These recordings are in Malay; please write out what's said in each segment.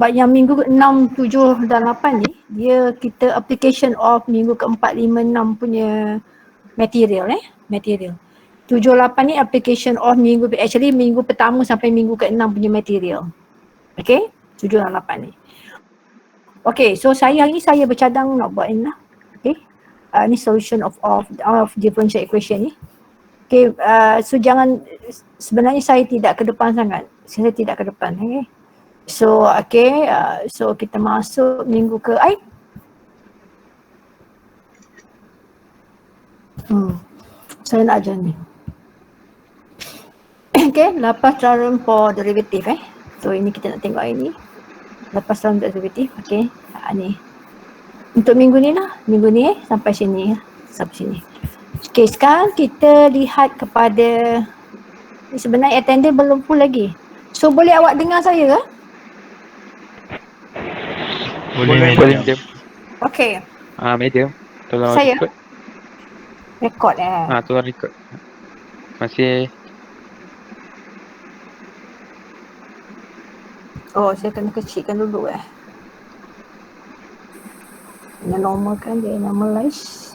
But yang minggu 6, 7 dan 8 ni, dia kita application of minggu ke-4, 5, 6 punya material material. 7, 8 ni application of actually minggu pertama sampai minggu ke-6 punya material. Okay, 7 dan 8 ni. Okay, so saya hari ni saya bercadang nak buat ni lah. Okay, ni solution of differential equation ni. Okay, so sebenarnya saya tidak ke depan sangat. Saya tidak ke depan, okay. So, okay, so kita masuk minggu ke saya nak ajar ni. Okay, Laplace theorem for derivative So ini kita nak tengok hari ni. Laplace theorem derivative, okay. Ni. Untuk minggu ni lah, minggu ni sampai sini. Sampai sini. Okay, sekarang kita lihat kepada, sebenarnya attendance belum full lagi. So boleh awak dengar saya ke? Boleh. Okay. Medium. Tolong saya record. Record Tolong record. Masih. Oh, saya kena kecilkan dulu Kena normalkan dia, normalize.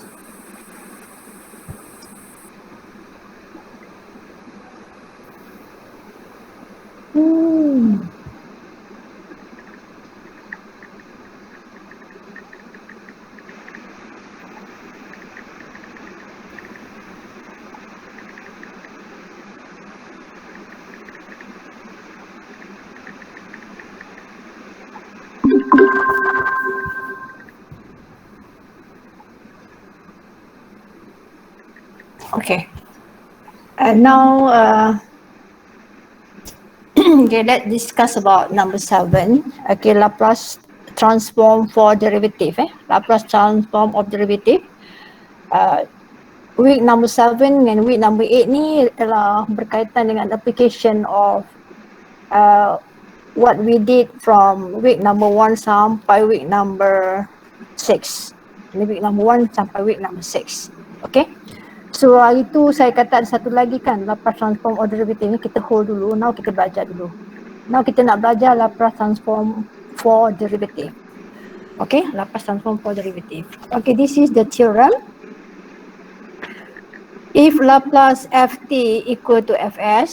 Okay. Now, okay, let's discuss about number 7. Okay, Laplace transform for derivative. Laplace transform of derivative. Week number 7 and week number 8 ni adalah berkaitan dengan application of what we did from week number 1 sampai week number 6. Ini week number 1 sampai week number 6. Okay. So hari tu saya kata ada satu lagi kan, Laplace transform of derivative ni kita hold dulu. Now kita belajar dulu. Now kita nak belajar Laplace transform for derivative. Okay, Laplace transform for derivative. Okay, this is the theorem. If Laplace ft equal to fs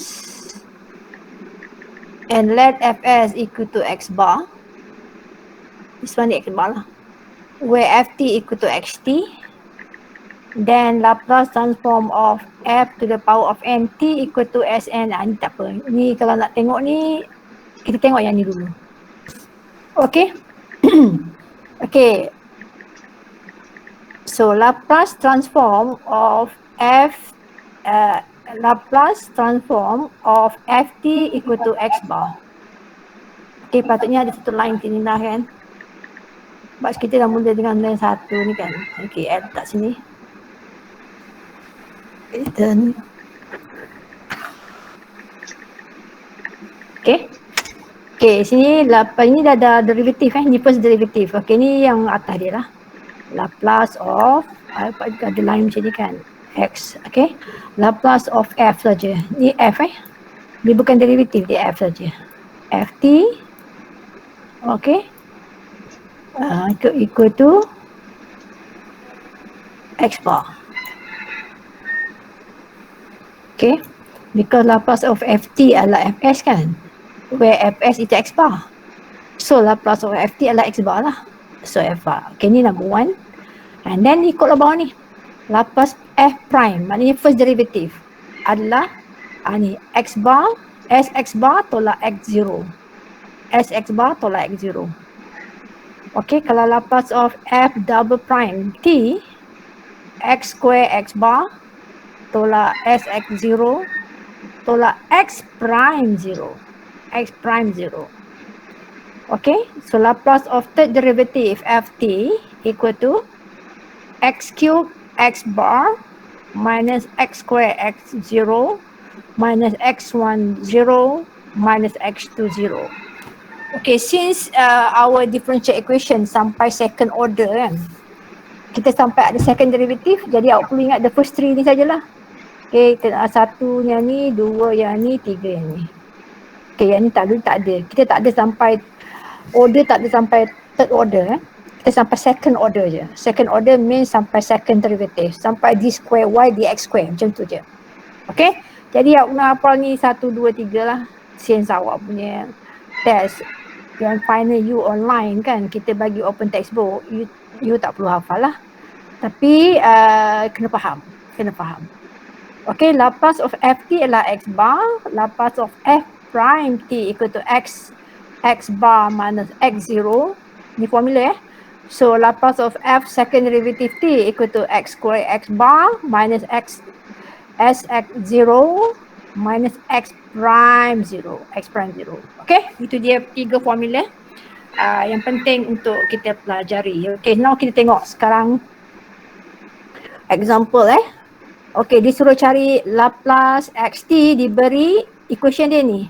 and let fs equal to x bar, this one x bar lah, where ft equal to xt, then Laplace transform of f to the power of nt equal to sn. Ni tak apa. Ni kalau nak tengok ni, kita tengok yang ni dulu. Okay. Okay. So Laplace transform of Laplace transform of ft equal to x bar. Okay, patutnya ada satu line sini lah kan. Sebab kita dah mula dengan line 1 ni kan. Okay, add kat sini. Then, okay. Okay, sini ini dah ada derivative ni first derivative. Okay, ni yang atas dia lah. Laplace of, ada line macam ni kan. X, okay. Laplace of f saja. Ni f Dia bukan derivative, dia f saja. Ft, okay. Equal to x bar. Okay, because Laplace of ft adalah fs kan, where fs is x bar. So Laplace of ft adalah x bar lah. So f bar. Okay, ni number 1. And then ikutlah bawah ni. Laplace f prime, maknanya first derivative adalah ni x bar, sx bar tolak x0. Sx bar tolak x0. Okay, kalau Laplace of f double prime t, x square x bar tolak sx0 tolak x prime 0. X prime 0. Okay, so Laplace of third derivative ft equal to x cube x bar minus x square x0 minus x1 0 minus x2 0. Okay, since our differential equation sampai second order kan, kita sampai ada second derivative, jadi awak perlu ingat the first three ni sajalah. Okay, satu yang ni, dua yang ni, tiga yang ni. Okay, yang ni tak ada. Kita tak ada sampai order tak ada sampai third order. Kita sampai second order je. Second order means sampai second derivative. Sampai d square y dx square. Macam tu je. Okay? Jadi awak kena hafal ni 1, 2, 3 lah. Since awak punya test yang final you online kan, kita bagi open textbook, you tak perlu hafal lah. Tapi kena faham. Okay, Laplace of ft adalah x bar, Laplace of f prime t equal to x bar minus x0. Ni formula So Laplace of f second derivative t equal to x square x bar minus x x0 minus x prime 0. Okay, itu dia 3 formula yang penting untuk kita pelajari. Okay, now kita tengok sekarang example Okay, disuruh cari Laplace xt diberi equation dia ni.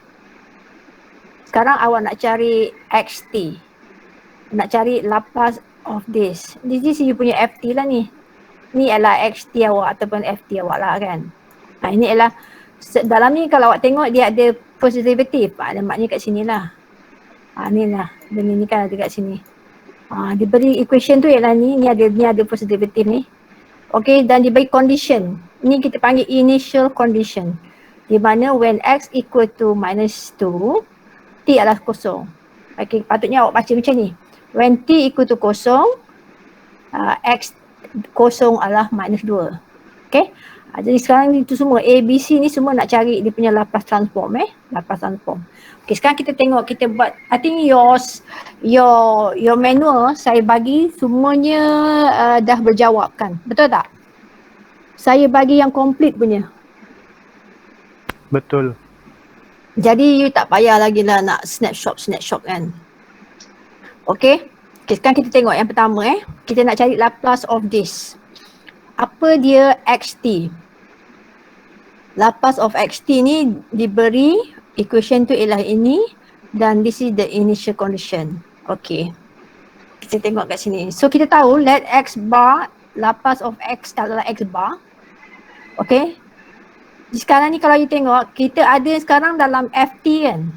Sekarang awak nak cari xt. Nak cari Laplace of this. This is you punya ft lah ni. Ni adalah xt awak ataupun ft awak lah kan. Ini adalah, dalam ni kalau awak tengok dia ada first derivative. Maknanya kat sini lah. Ni lah, dia ni kan ada kat sini. Diberi equation tu ialah ni ada first derivative ni. Okay, dan diberi condition. Ni kita panggil initial condition. Di mana when x equal to minus 2, t adalah kosong. Okay, patutnya awak baca macam ni. When t equal to kosong, x kosong adalah minus 2. Okay, jadi sekarang itu semua A, B, C ni semua nak cari dia punya Laplace transform Laplace transform. Okay, sekarang kita tengok, kita buat, I think your manual saya bagi semuanya dah berjawab kan, betul tak? Saya bagi yang complete punya. Betul. Jadi you tak payah lagi lah nak snapshot kan. Okay, sekarang kita tengok yang pertama kita nak cari Laplace of this. Apa dia xt? Laplace of xt ni diberi equation tu ialah ini dan this is the initial condition. Okay, kita tengok kat sini. So kita tahu let x bar, Laplace of x adalah x bar. Okay, sekarang ni kalau you tengok, kita ada sekarang dalam ft kan.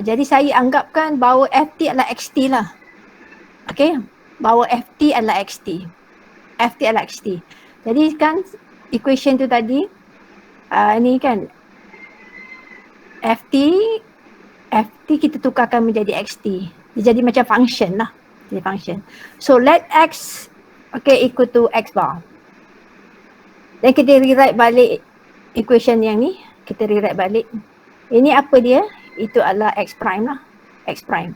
Jadi saya anggapkan bahawa ft adalah xt lah. Okay, bahawa ft adalah xt. Jadi kan equation tu tadi, ni kan ft kita tukarkan menjadi xt. Dia jadi macam function lah. Jadi function. So let x equal to x bar. Dan kita rewrite balik equation yang ni. Kita rewrite balik. Ini apa dia? Itu adalah x prime lah. X prime.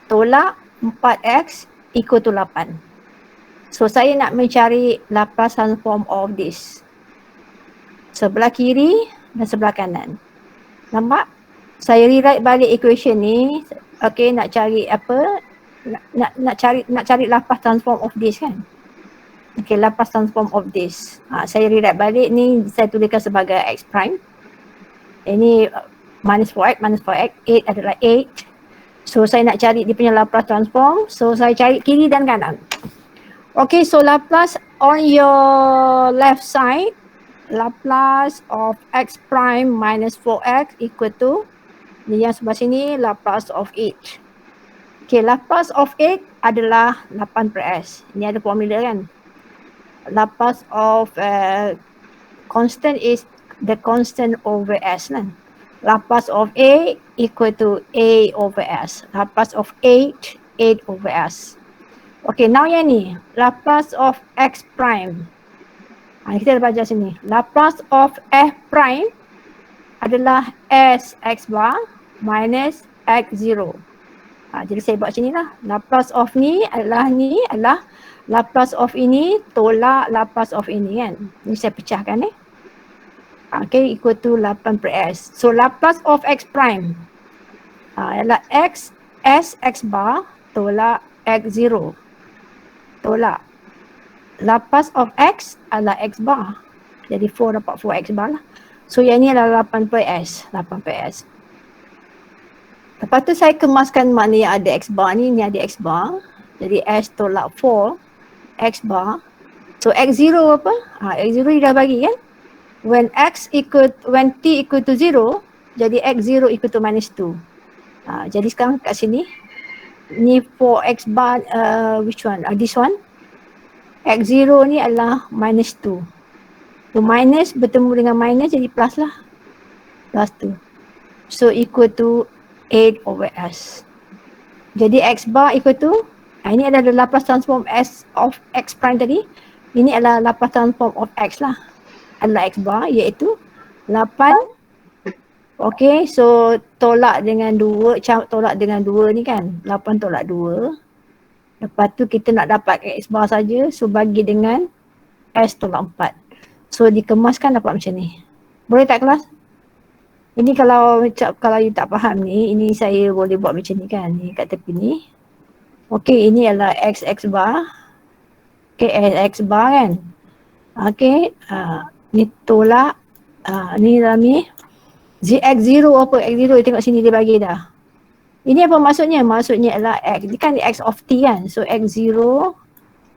Tolak 4x equal to 8. So saya nak mencari Laplace transform of this. Sebelah kiri dan sebelah kanan. Nampak? Saya rewrite balik equation ni. Okay, nak cari apa? Nak cari Laplace transform of this kan? Okay, Laplace transform of this. Saya rewrite balik ni, saya tuliskan sebagai x prime. Ini minus 4x, 8 adalah 8. So saya nak cari dia punya Laplace transform. So saya cari kiri dan kanan. Okay, so Laplace on your left side, Laplace of x prime minus 4x equal to, ni yang sebelah sini, Laplace of 8. Okay, Laplace of 8 adalah 8 per s. Ini ada formula kan. Laplace of constant is the constant over s kan. Laplace of a equal to a over s. Laplace of 8 over s. Okay, now yang ni, Laplace of x prime. Kita dah baca sini. Laplace of f prime adalah s x bar minus x0. Jadi saya buat sini lah. Laplace of ni adalah Laplace of ini tolak Laplace of ini kan. Ini saya pecahkan Okay, equal to 8 per s. So Laplace of x prime adalah x s x bar tolak x0. Tolak Laplace of x adalah x bar. Jadi 4 dapat 4x bar lah. So yang ni adalah 8 per s. 8 per s. Lepas tu saya kemaskan mana yang ada x bar ni ada x bar. Jadi s tolak 4 x bar. So x0 apa? X0 dia dah bagi kan? When t equal to 0, jadi x0 equal to minus 2. Jadi sekarang kat sini, ni for x bar, which one? This one. X0 ni adalah minus 2. So minus bertemu dengan minus jadi plus lah. Plus 2. So equal to 8 over S. Jadi x bar equal to, ini adalah Laplace transform S of x prime tadi. Ini adalah Laplace transform of x lah. Adalah x bar iaitu 8. Okay, so tolak dengan 2, tolak dengan 2 ni kan. 8 tolak 2. Lepas tu kita nak dapat x bar saja, so bagi dengan S tolak 4. So dikemaskan dapat macam ni. Boleh tak kelas? Ini kalau you tak faham ni, ini saya boleh buat macam ni kan. Ni kat tepi ni. Okey, ini adalah x bar. Okey, x bar kan. Okey, ni tolak. Ni dalam ni. X0 apa? X0 tengok sini dia bagi dah. Ini apa maksudnya? Maksudnya adalah x. Ini kan x of t kan. So x0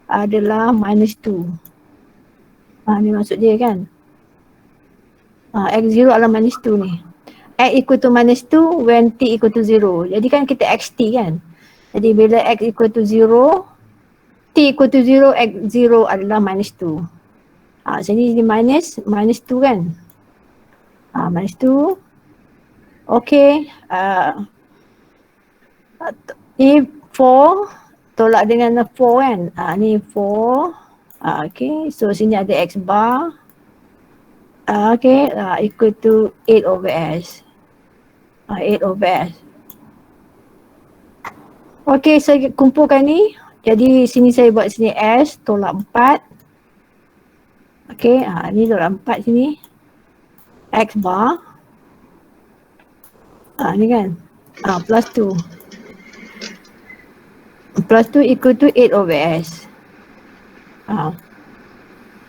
adalah minus 2. Ni maksud dia kan. X0 adalah minus 2 ni. X equal to minus 2 when t equal to 0. Jadi kan kita xt kan. Jadi bila x equal to 0, t equal to 0, x0 adalah minus 2. Sini jadi minus 2 kan. Minus 2. Okay. Ni 4 tolak dengan 4 kan. Ni 4. Okay, so sini ada x bar. Okay, equal to 8 over S. 8 over S. Okay, saya kumpulkan ni. Jadi sini saya buat sini S tolak 4. Okay, ni tolak 4 sini. X bar. Ni kan. Plus 2. Plus 2 equal to 8 over S.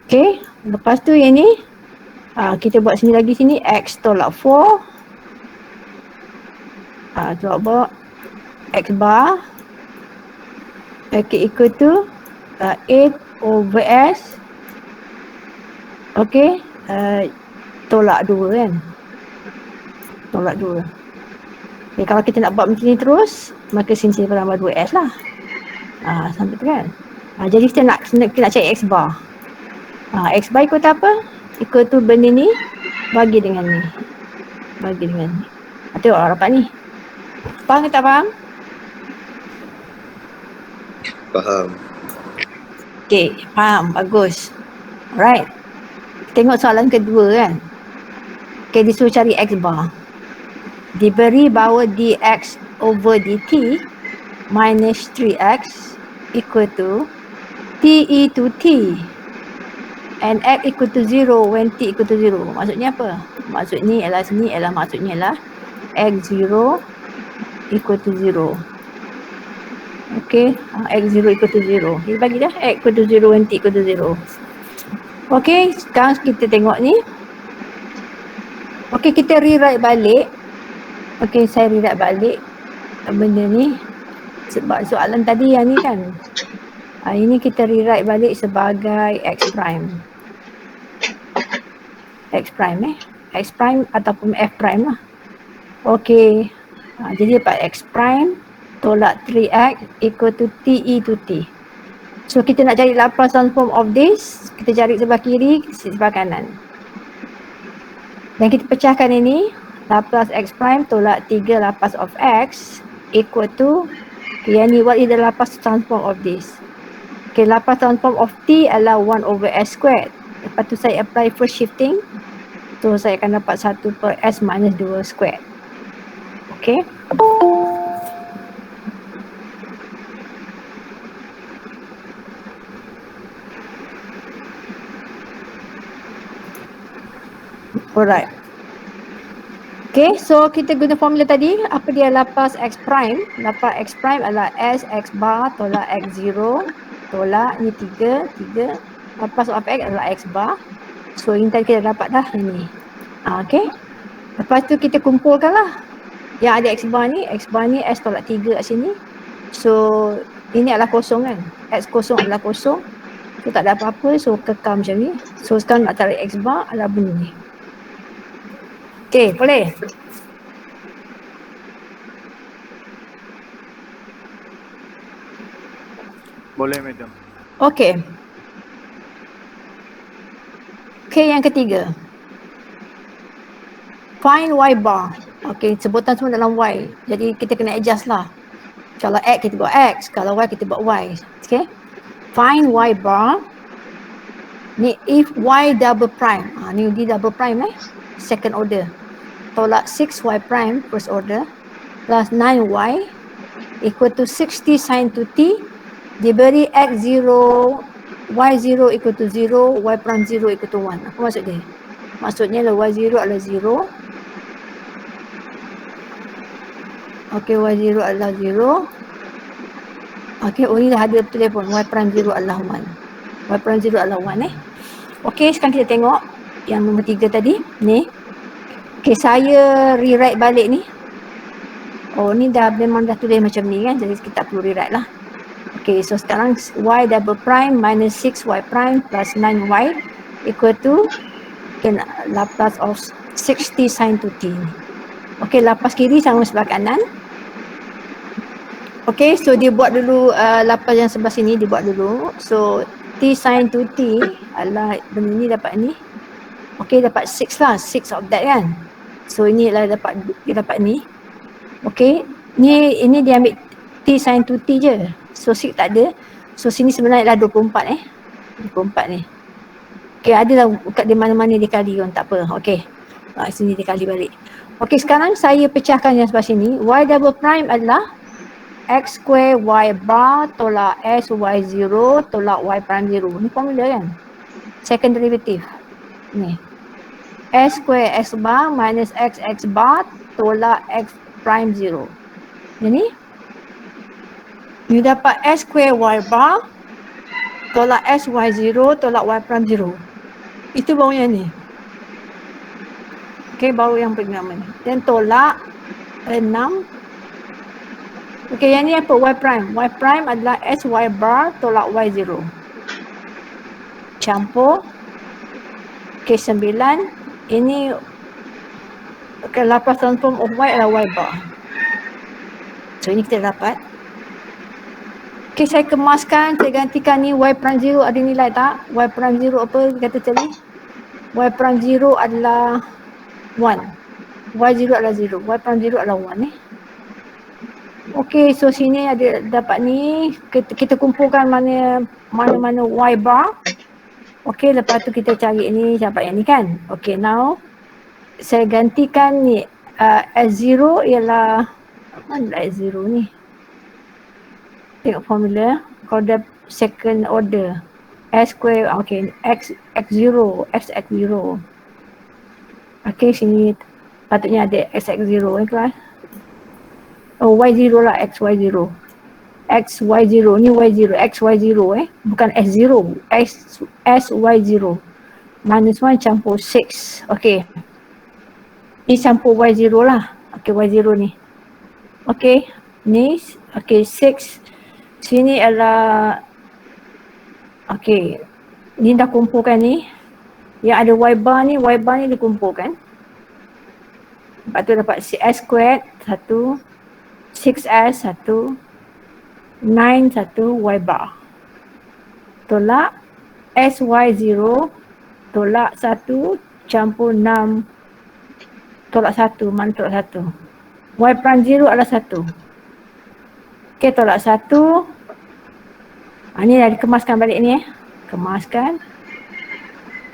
Okay, lepas tu yang ni. Kita buat sini lagi sini. X tolak 4. Tolak buat X bar. Okay, equal to 8 over S. Okay, tolak 2 kan. Tolak 2. Okay, kalau kita nak buat macam ni terus, maka sini saya tambah 2S lah. Sampai tu kan. Jadi kita nak cari X bar. X bar equal to apa? Equal to benda ni bagi dengan ni. Bagi dengan ni. Tengok rapat ni. Faham ke tak faham? Faham. Okay, faham. Bagus. Alright. Tengok soalan kedua kan. Okay, disuruh cari X bar. Diberi bahawa dx over dt minus 3x equal to t e to t and x equal to 0 when t equal to 0. Maksudnya apa? Maksudnya ialah sini ialah maksudnya ialah x0 equal to 0. Okay, x0 equal to 0. Dia bagi dah x equal to 0 when t equal to 0. Okay, sekarang kita tengok ni. Okay, kita rewrite balik. Okay, saya rewrite balik benda ni. Sebab soalan tadi yang ni kan. Ini kita rewrite balik sebagai x prime. X prime X prime ataupun f prime lah. Okay. Jadi dapat x prime tolak 3x equal to t e to t. So kita nak cari Laplace transform of this. Kita cari sebelah kiri, sebelah kanan. Dan kita pecahkan ini. Laplace x prime tolak 3 Laplace of x equal to, yang ni what is the Laplace transform of this? Okay, Laplace transform of t adalah 1 over s squared. Lepas tu saya apply first shifting. So saya akan dapat 1 per s minus 2 squared. Okay. Alright. Okay, so kita guna formula tadi. Apa dia Laplace x prime? Laplace x prime adalah s x bar tolak x0 tolak ni 3. Laplace of x adalah x bar. So ini tadi kita dapat dah ini. Okay. Lepas tu kita kumpulkan lah. Yang ada x bar ni s tolak 3 kat sini. So ini adalah kosong kan. X kosong adalah kosong. So tak ada apa-apa. So kekal macam ni. So sekarang nak tarik x bar adalah benda ni. Okay, boleh? Boleh, madam. Okey. Okey, yang ketiga. Find y bar. Okey, sebutan semua dalam y. Jadi kita kena adjust lah. Kalau x kita buat x, kalau y kita buat y. Okey. Find y bar. Ni if y double prime. Ni d double prime second order. Tolak 6y prime first order plus 9y equal to 60 sin 2t diberi x0 y0 equal to 0, y prime 0 equal to 1. Apa maksud dia? Maksudnya y0 adalah 0. Okey, y0 adalah 0. Okey, oh ni dah ada telefon. Y prime 0 adalah 1. Y prime 0 adalah 1 Okey, sekarang kita tengok yang nombor 3 tadi. Ni. Okey, saya rewrite balik ni. Oh, ni dah memang dah tulis macam ni kan. Jadi kita tak perlu rewrite lah. Okey, so sekarang y double prime minus 6y prime plus 9y equal to Laplace of 60 sin 2t. Okey, lapas kiri sama sebelah kanan. Okey, so dia buat dulu lapas yang sebelah sini dia buat dulu. So t sin 2t adalah benda ni dapat ni. Okey, dapat 6 lah, 6 of that kan. So ini lah dia dapat ni. Okey, ini dia ambil t sin 2t je. So 6 tak ada. So sini sebenarnya adalah 24 24 ni. Okey, adalah kat di mana-mana dikali kan, tak apa. Okey. Sini dikali balik. Okey, sekarang saya pecahkan yang sebelah sini. Y double prime adalah x square y bar tolak s y0 tolak y prime 0. Ni formula kan? Second derivative. Ni. S square x bar minus x bar tolak x prime 0. Jadi ni dapat s square y bar tolak s y0 tolak y prime 0. Itu baru yang ni. Okey, baru yang pertama ni. Dan tolak 6. Okey, yang ni apa? Y prime. Y prime adalah s y bar tolak y0. Campur. Okey, 9. Ini okay, Laplace transform of y adalah y bar. So ini kita dapat. Okey, saya kemaskan, saya gantikan ni y prime 0 ada nilai tak? Y prime 0 apa kata tadi? Y prime 0 adalah 1. Y0 adalah 0. Y prime 0 adalah 1 ni. Okey, so sini ada dapat ni. Kita kumpulkan mana-mana y bar. Okey, lepas tu kita cari ni dapat yang ni kan. Okey, now saya gantikan ni S0 ialah mana S0 ni? Tengok formula. Kalau second order S square, okey, x0, x0. Okey, sini patutnya ada x0 kelas. Oh, y0 lah, xy0. xy0, ni y0, xy0 bukan s0, sy0. Minus 1 campur 6. Okey. Ni campur y0 lah. Okey, y0 ni. Okey, ni, okey, 6. Sini adalah, okey, ni dah kumpulkan ni. Yang ada y bar ni dikumpulkan. Lepas tu dapat s squared 1, 6s 1, 9 1 y bar. Tolak sy0 tolak 1 campur 6 tolak 1, mana tolak 1? Y prime 0 adalah 1. Okey, tolak 1. Ni dah dikemaskan balik ni Kemaskan.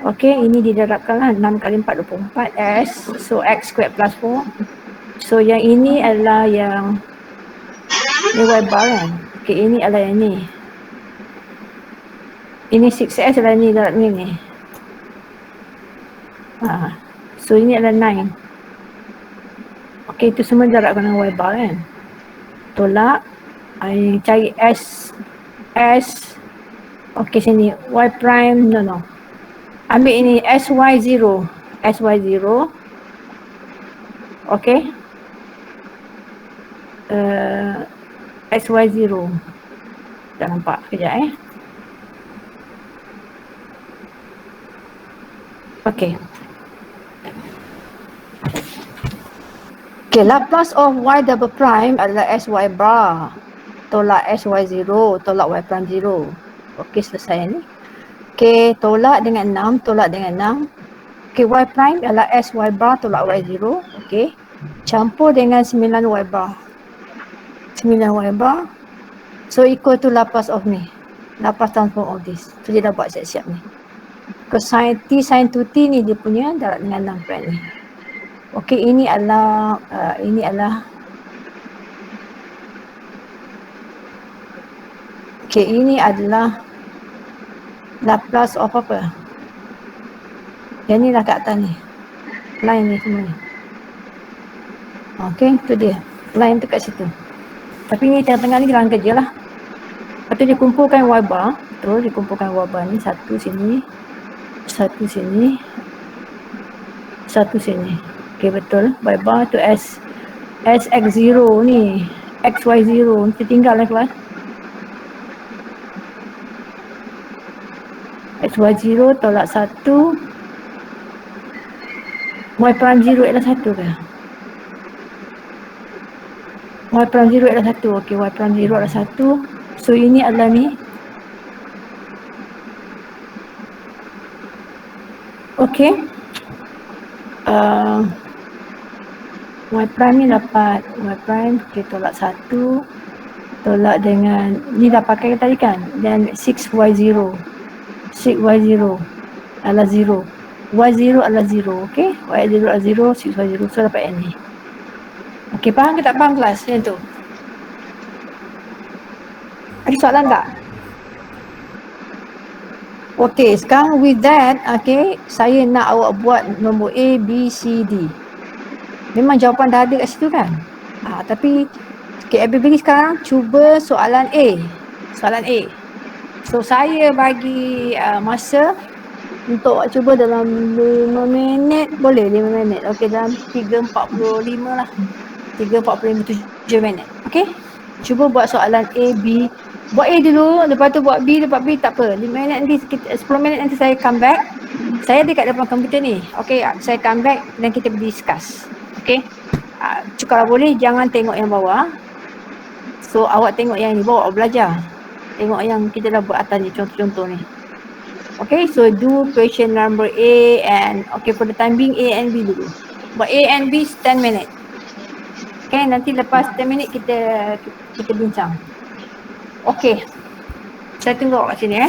Okey, ini didarabkan lah 6 kali 4, 24 S. So X squared plus 4. So yang ini adalah yang ni Y bar kan. Okey, ini adalah yang ni. Ini 6S adalah ni darab ni. So ini adalah 9. Okey, itu semua darabkan dengan Y bar kan. Tolak. Cari S. Okey, sini Y prime, no. Ambil ini SY0. Okey. SY0. Tak nampak. Kejap Okey. Okey, Laplace of Y double prime adalah SY bar tolak S, Y 0, tolak Y prime 0. Okey, selesai ni. Okey, tolak dengan 6, tolak dengan 6. Okey, Y prime adalah S, Y bar tolak Y 0. Okey. Campur dengan 9 Y bar. 9 Y bar. So, equal to Laplace of ni. Laplace transform of this. So, dia dah buat siap-siap ni. Cosine T sin 2T ni dia punya darab dengan 6 prime ni. Okey, ini adalah okey, ini adalah Laplace of apa? Yang ni lah kat atas ni. Line ni semua ni. Okey, tu dia. Line tu kat situ. Tapi ni tengah-tengah ni jalan kerja lah. Lepas tu dia kumpulkan Y bar. Betul, dia kumpulkan Y bar ni. Satu sini. Satu sini. Satu sini. Okey, betul. Y bar tu S. SX0 ni. XY0. Kita tinggal lah kelas. XY0 tolak 1. Y prime 0 adalah 1 ke? Y prime 0 adalah 1. Okey, Y prime 0 adalah 1. So, ini adalah ni. Okey. Y prime ni dapat. Y prime kita tolak 1. Tolak dengan, ni dah pakai tadi kan? Dan 6Y0. 6Y0 adalah 0. Y0 adalah 0, okey? Y0 adalah 0, 6Y0. So, dapat N ni. Okey, faham ke tak faham kelas macam tu? Ada soalan tak? Okey, sekarang with that, okey, saya nak awak buat nombor A, B, C, D. Memang jawapan dah ada kat situ kan? Tapi, okey, everybody sekarang cuba soalan A. Soalan A. So, saya bagi masa untuk awak cuba dalam 5 minit. Boleh 5 minit. Okey, dalam 3.45 lah. 3.45, 7 minit. Okey? Cuba buat soalan A, B. Buat A dulu, lepas tu buat B, lepas B tak apa. 5 minit nanti, 10 minit nanti saya come back. Saya dekat depan komputer ni. Okey, saya come back dan kita discuss. Okey? Kalau boleh, jangan tengok yang bawah. So, awak tengok yang ni, bawa awak belajar. Tengok yang kita dah buat atas ni, contoh-contoh ni. Okay, so do question number A and okay, for the time being A and B dulu. Buat A and B 10 minit. Okay, nanti lepas 10 minit kita bincang. Okay, saya tunggu awak kat sini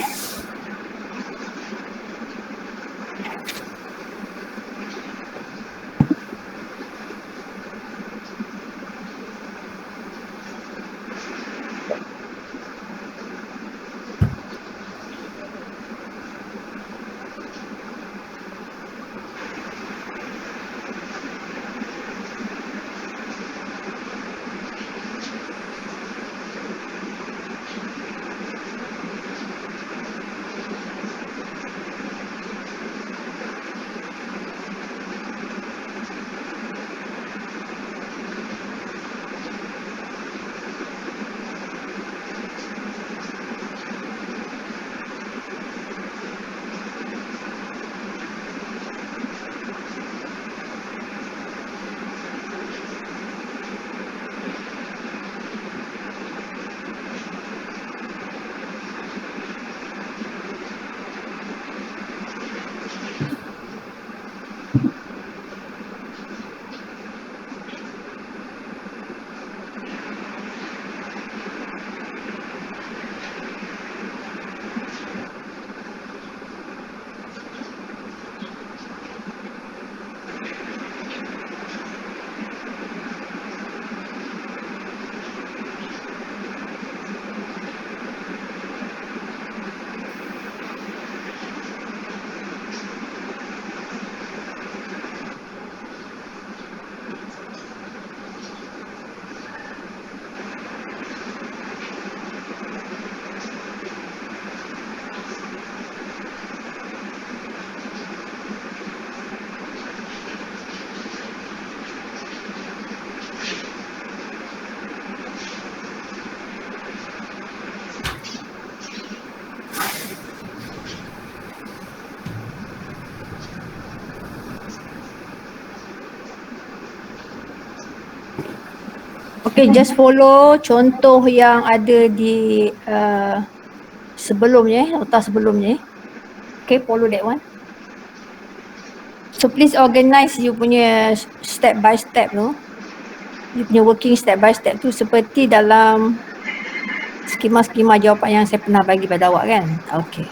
Okay, just follow contoh yang ada di sebelumnya, nota sebelumnya. Okay, follow that one. So please organize you punya step by step tu. You punya working step by step tu seperti dalam skema-skema jawapan yang saya pernah bagi pada awak kan. Okay.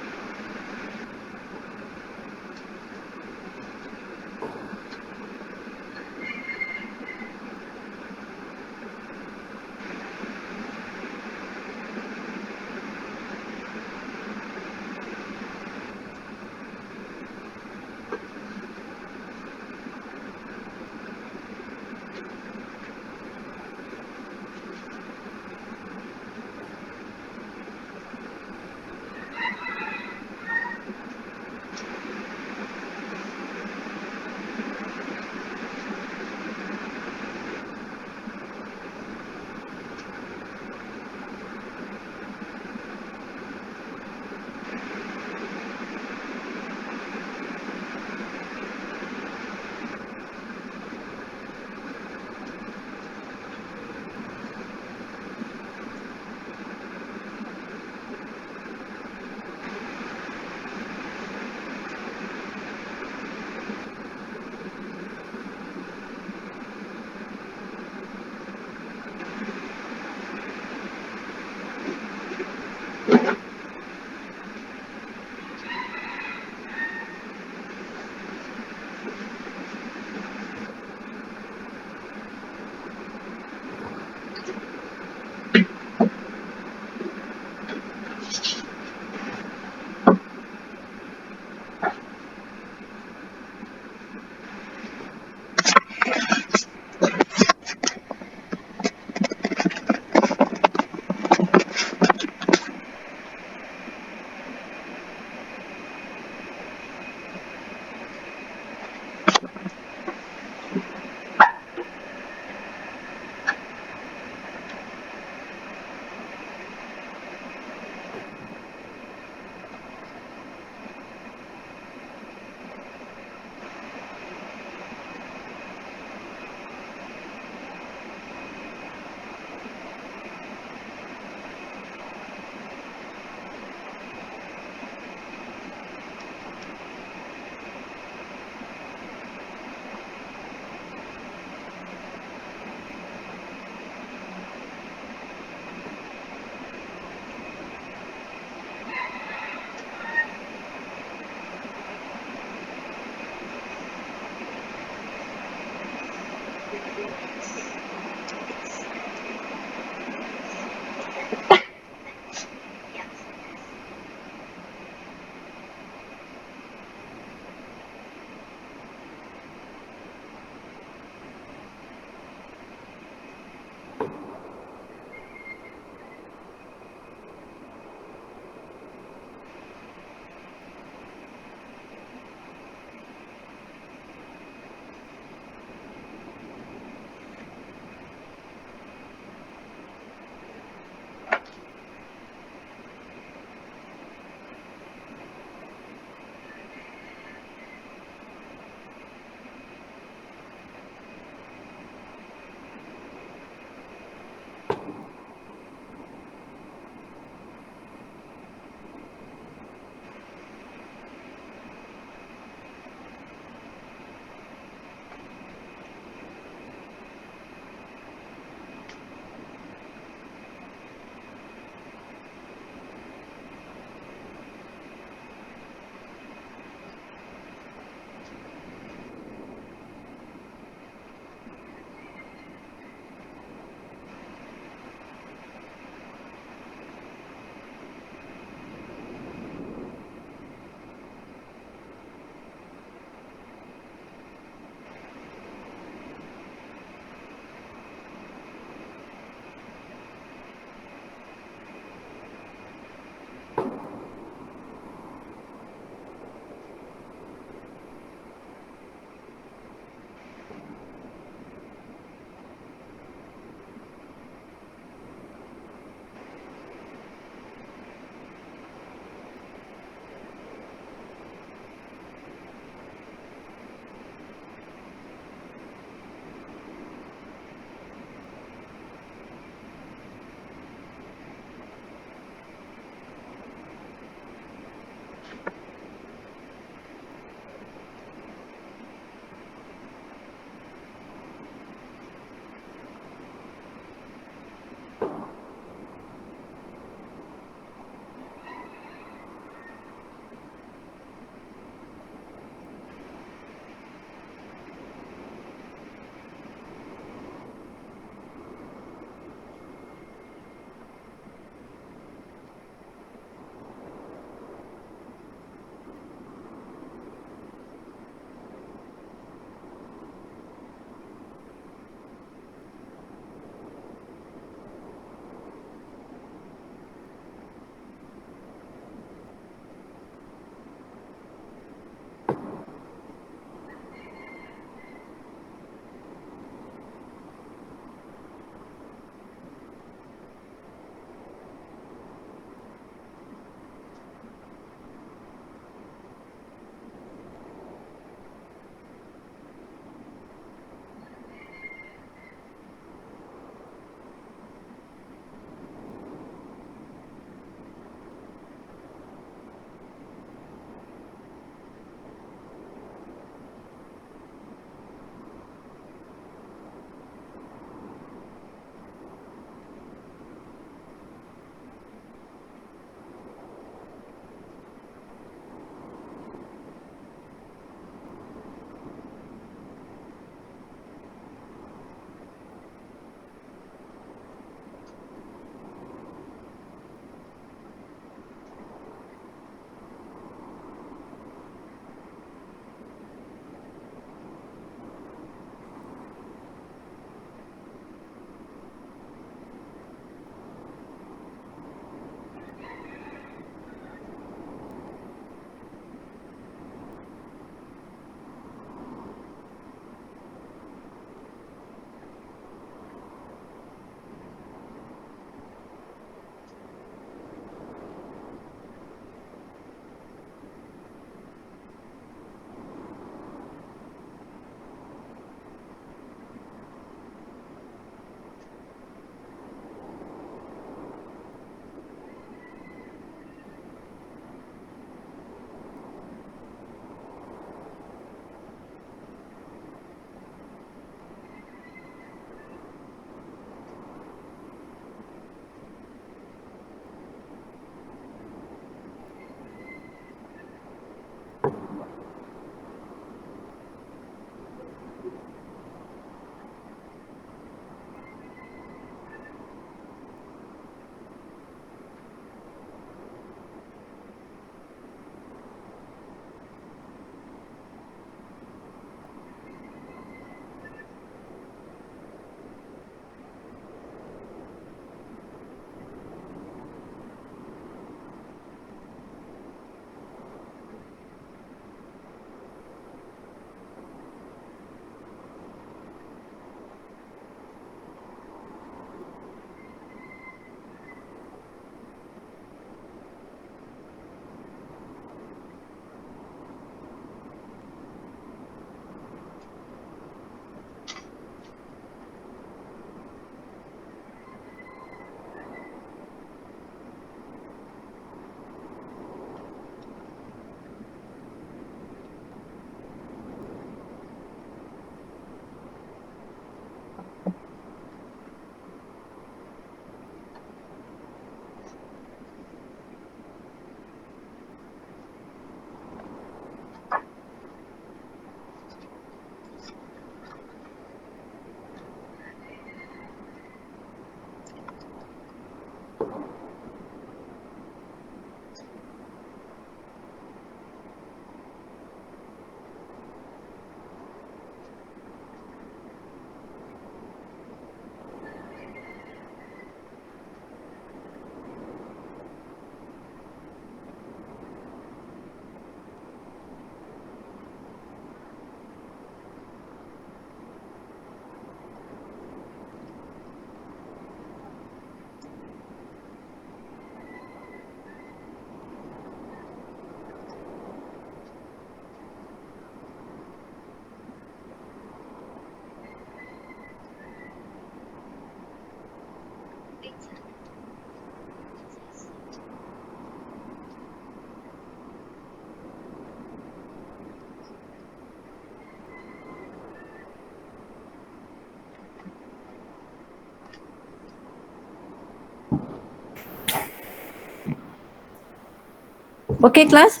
Okey kelas?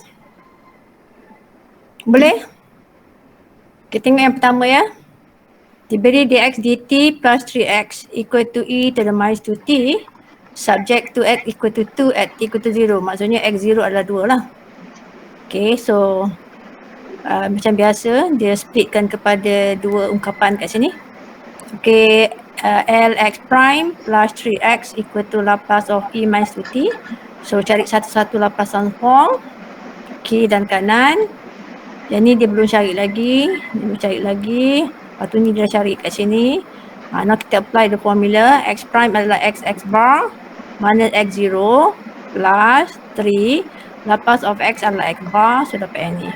Boleh? Kita tengok yang pertama ya. Diberi dx dt plus 3x equal to e to the minus 2t subject to x equal to 2 at t equal to 0. Maksudnya x0 adalah 2 lah. Okay, so macam biasa dia splitkan kepada dua ungkapan kat sini. Okay, Lx prime plus 3x equal to Laplace of e minus 2t. So cari satu-satu Laplace transform kiri dan kanan. Yang ni dia belum cari lagi, dia belum cari lagi. Lepas tu ni dia cari kat sini. Now kita apply the formula. X prime adalah x bar minus x0 plus 3 Laplace of x adalah x bar. So dapat yang ni.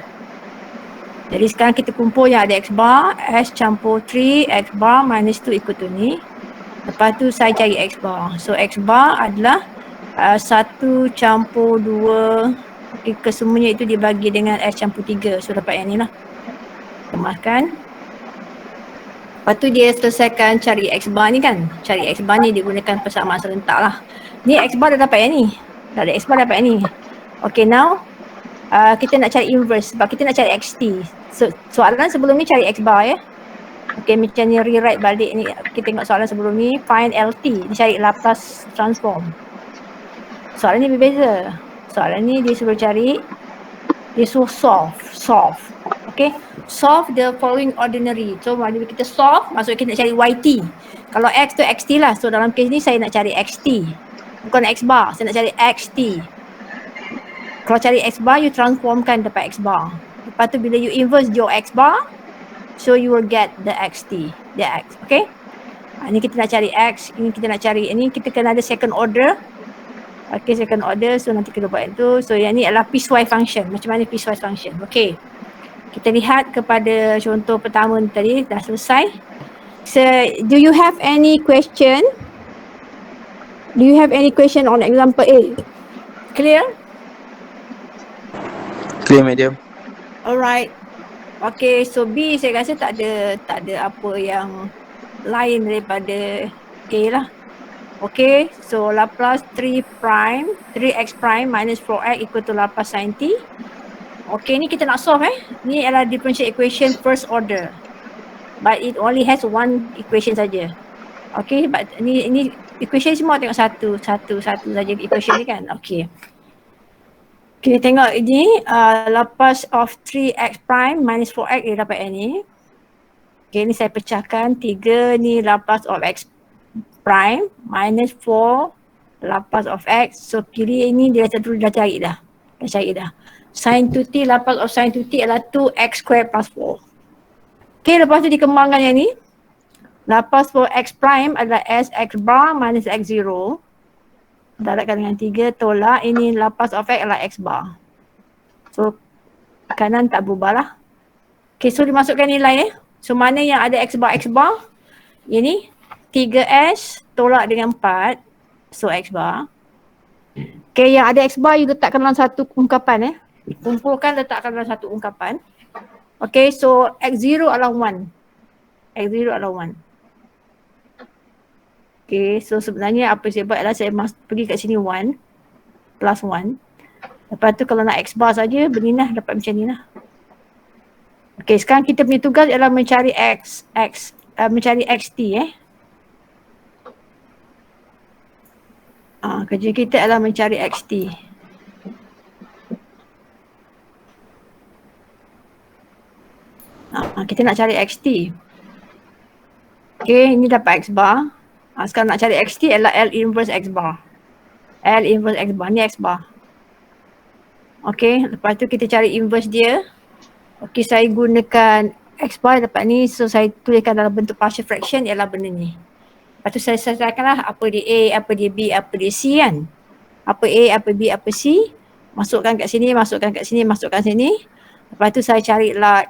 Jadi sekarang kita kumpul yang ada x bar, s campur 3 x bar minus 2 equal to ni. Lepas tu saya cari x bar. So x bar adalah 1 campur 2. Okay, kesemuanya itu dibagi dengan s campur 3. So dapat yang ni lah. Kemaskan. Lepas tu dia selesaikan cari x bar ni kan. Cari x bar ni dia gunakan persamaan serentak lah. Ni x bar dah dapat yang ni. Dah ada x bar dapat yang ni. Okay, now kita nak cari inverse sebab kita nak cari xt. So, soalan sebelum ni cari x bar ya. Okay, macam ni rewrite balik ni. Kita tengok soalan sebelum ni. Find lt. Dia cari Laplace transform. Soalan ni berbeza. Soalan ni dia suruh cari, dia suruh solve. Okay, solve the following ordinary. So bila kita solve, maksudnya kita nak cari yt. Kalau x tu xt lah. So dalam kes ni saya nak cari xt. Bukan x bar, saya nak cari xt. Kalau cari x bar, you transformkan dapat x bar. Lepas tu bila you inverse your x bar, so you will get the xt, the x. Okay, ini kita nak cari x, ini kita nak cari, ini kita kena ada second order. Okay, second order, so nanti kita buat itu. So yang ni adalah piecewise function. Macam mana piecewise function? Okay, kita lihat kepada contoh pertama ni tadi, dah selesai. So, do you have any question? Do you have any question on example A? Clear? Clear, medium. Alright. Okay, so B saya rasa tak ada apa yang lain daripada A lah. Okay, so Laplace 3x prime minus 4x equal to Laplace sin t. Okay, ni kita nak solve Ni adalah differential equation first order. But it only has one equation saja. Okay, but ni equation semua tengok satu saja equation ni kan. Okay. Kita tengok ini Laplace of 3x prime minus 4x dia dapat yang ni. Okay, ni saya pecahkan 3 ni Laplace of x prime minus 4 Laplace of x. So kiri ini dia dah cari dah. Sin 2t, Laplace of sin 2t adalah 2x square plus 4. Okay, lepas tu dikembangkan yang ni. Laplace for x prime adalah sx bar minus x0. Darabkan dengan 3, tolak. Ini Laplace of x adalah x bar. So kanan tak berubah lah. Okay, so dimasukkan nilai So mana yang ada x bar? Yang ni 3s tolak dengan 4. So x bar. Okay, yang ada x bar you letakkan dalam satu ungkapan Kumpulkan, letakkan dalam satu ungkapan. Okay, so x0 adalah 1. X0 adalah 1. Okay, so sebenarnya apa saya buat adalah saya pergi kat sini 1 plus 1. Lepas tu kalau nak x bar saja, begini lah, dapat macam ni lah. Okay, sekarang kita punya tugas adalah mencari mencari xt kerja kita adalah mencari xt. Kita nak cari xt. Okay, ini dapat x bar. Sekarang nak cari xt adalah L inverse x bar. L inverse x bar, ni x bar. Okay, lepas tu kita cari inverse dia. Okay, saya gunakan x bar dapat ni. So saya tuliskan dalam bentuk partial fraction ialah benda ni. Lepas tu saya selesaikanlah apa dia A, apa dia B, apa dia C kan. Apa A, apa B, apa C. Masukkan kat sini, masukkan kat sini, masukkan sini. Lepas tu saya carilah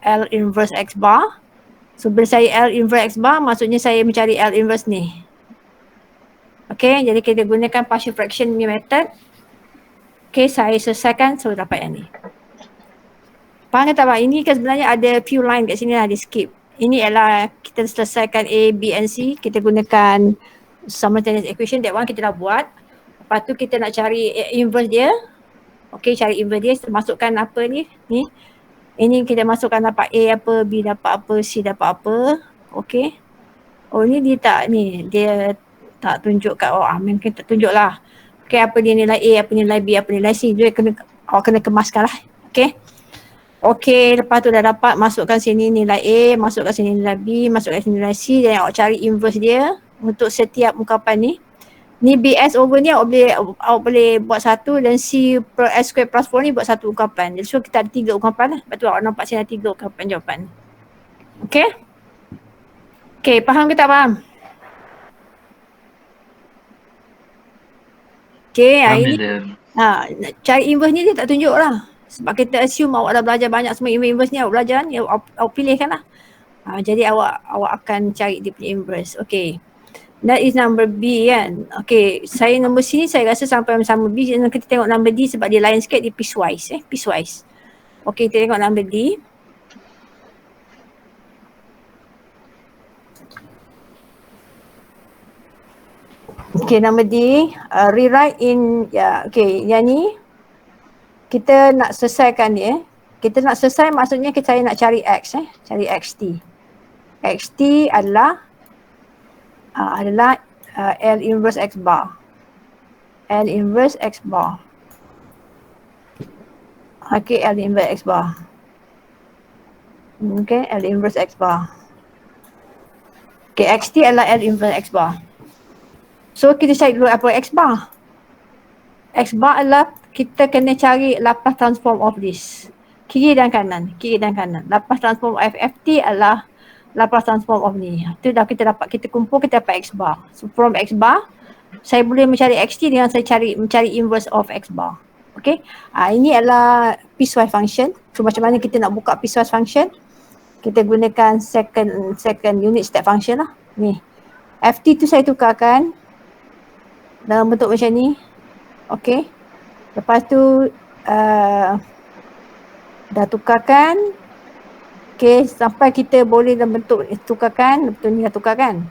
L inverse x bar. So bila saya L inverse x bar, maksudnya saya mencari L inverse ni. Okay, jadi kita gunakan partial fraction method. Okay, saya selesaikan, so dapat yang ni. Faham tak Pak? Ini kan sebenarnya ada few line kat sini lah, di skip. Ini ialah kita selesaikan A, B and C. Kita gunakan simultaneous equation, that one kita dah buat. Lepas tu kita nak cari inverse dia. Okey, cari inverse dia, masukkan apa ni? Ni. Ini kita masukkan dapat A apa, B dapat apa, C dapat apa. Okey. Oh ni dia tak ni, dia tak tunjuk kat mungkin tak tunjuk lah. Okey, apa dia nilai A, apa nilai B, apa nilai C. Dia awak kena kemaskan lah. Okey. Okey, lepas tu dah dapat, masukkan sini nilai A, masukkan sini nilai B, masukkan sini nilai C, dan awak cari inverse dia untuk setiap ungkapan ni. Ni BS over ni awak boleh buat satu, dan C per S square plus 4 ni buat satu ungkapan. Jadi so kita ada 3 ungkapan lah. Lepas tu awak nampak sini ada 3 ungkapan jawapan. Okey? Okey, faham ke tak faham? Okey, hari ni cari inverse ni dia tak tunjuk lah. Sebab kita assume awak dah belajar banyak semua inverse ni, awak belajar ni, awak pilihkan lah. Jadi awak akan cari dia punya inverse. Okey. That is number B kan. Okay, saya nombor C ni saya rasa sampai sama B. Kita tengok number D sebab dia lain sikit, dia piecewise. Piecewise. Okay, kita tengok number D. Okay, number D. Rewrite in, okay, yang ni kita nak selesaikan dia. Kita nak selesai maksudnya saya nak cari X. Cari XT. XT adalah L inverse X bar. L inverse X bar. Okay, L inverse X bar. Okay, L inverse X bar. Okay, XT adalah L inverse X bar. So, kita cari dulu apa X bar. X bar adalah kita kena cari Laplace transform of this. Kiri dan kanan. Laplace transform of FT adalah Laplace transform of ni. Itu dah kita dapat, kita kumpul, kita dapat X bar. So from X bar, saya boleh mencari XT dengan saya mencari inverse of X bar. Okay. Ini adalah piecewise function. So macam mana kita nak buka piecewise function? Kita gunakan second unit step function lah. Ni. FT tu saya tukarkan dalam bentuk macam ni. Okay. Lepas tu dah tukarkan. Okay, sampai kita boleh dalam bentuk tukarkan, betul ni dah tukarkan.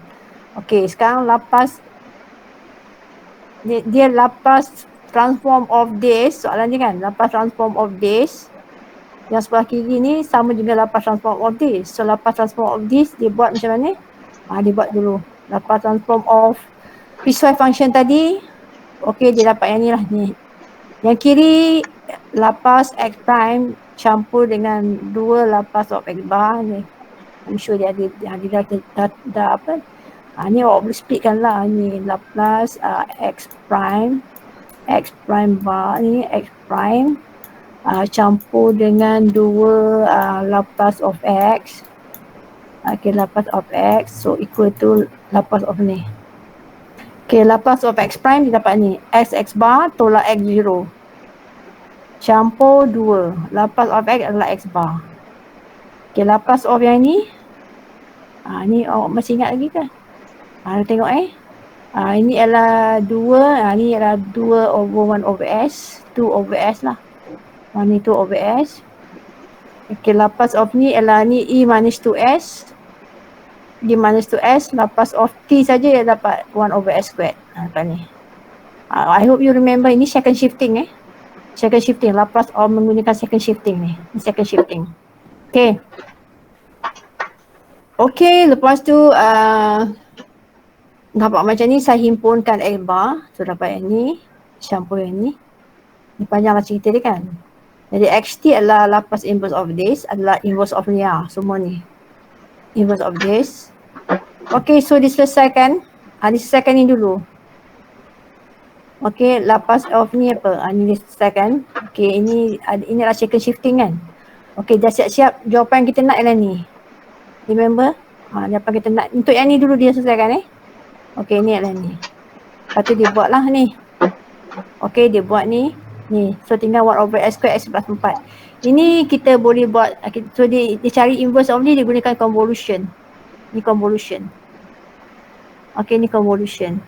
Okay, sekarang Laplace, dia Laplace transform of this, soalan ni kan, Laplace transform of this. Yang sebelah kiri ni sama juga Laplace transform of this. So Laplace transform of this, dia buat macam mana? Dia buat dulu. Laplace transform of piecewise function tadi. Okay, dia dapat yang ni lah ni. Yang kiri Laplace X prime campur dengan 2 Laplace of X bar ni. I'm sure dia dah apa. Ni awak boleh splitkan lah. Ni Laplace X prime bar ni, X prime campur dengan 2 Laplace of X. Okay, Laplace of X. So equal to Laplace of ni. Okay, Laplace of X prime dia dapat ni. X bar tolak X0. Campur 2. Laplace of X adalah X bar. Okay, Laplace of yang ni. Ni awak masih ingat lagi kan? Tengok ini adalah 2. Ni adalah 2 over 1 over S. 2 over S lah. Ni 2 over S. Okay, Laplace of ni adalah ni E minus 2S. D minus 2S. Laplace of T saja dia dapat 1 over S squared. Lepas ni. I hope you remember ini second shifting Second shifting, Laplace of menggunakan second shifting ni. Second shifting. Okay. Okay, lepas tu nampak macam ni, saya himpunkan X bar. So dapat yang ni, campur yang ni. Ni panjanglah cerita dia kan. Jadi XT adalah Laplace inverse of this, adalah inverse of ni semua ni. Inverse of this. Okay, so diselesaikan. Diselesaikan ni dulu. Okay, Laplace of ni apa? Ni diselesaikan. Okay, ini adalah second shifting kan. Okay, dah siap-siap. Jawapan kita nak ialah ni. Remember? Jawapan kita nak. Untuk yang ni dulu dia selesaikan Okay, ni adalah ni. Lepas tu dia buat lah ni. Okay, dia buat ni. Ni. So tinggal 1 over S square X plus 4. Ini kita boleh buat. So dia cari inverse of ni, dia gunakan convolution. Ni convolution. Okay, ni convolution.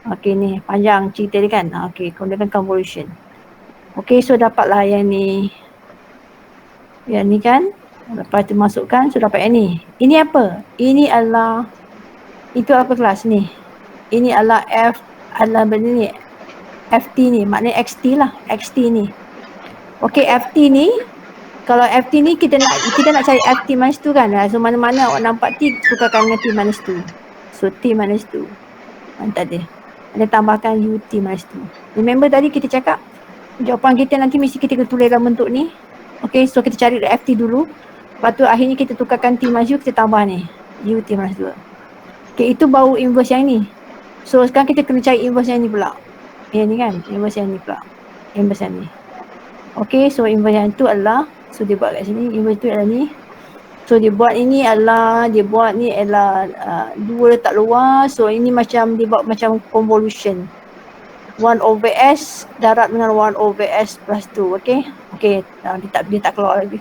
Okay, ni panjang cerita dia kan. Okay, gunakan convolution. Okay, so dapatlah yang ni. Yang ni kan. Lepas tu masukkan, so dapat yang ni. Ini apa? Ini adalah, itu apa kelas ni? Ini adalah adalah benda ni. FT ni, maknanya XT lah. XT ni. Okey, FT ni, kalau FT ni kita nak cari FT minus 2 kan. So mana-mana awak nampak T, tukarkan dengan T minus 2. So T minus 2. Tak ada. Ada tambahkan UT minus 2. Remember tadi kita cakap jawapan kita nanti mesti kita kena tulis dalam bentuk ni. Okay, so kita cari FT dulu. Lepas tu akhirnya kita tukarkan T minus U, kita tambah ni UT minus 2. Okay, itu baru inverse yang ni. So sekarang kita kena cari inverse yang ni pula. Yang ni kan, inverse yang ni pula. Inverse yang ni. Okay, so inverse yang tu adalah, so dia buat kat sini, inverse tu adalah ni. So dia buat ni adalah 2 letak luar. So ini macam dia buat macam convolution. 1/s darab dengan 1/s plus 2. Okay. Okay, dia tak keluar lagi.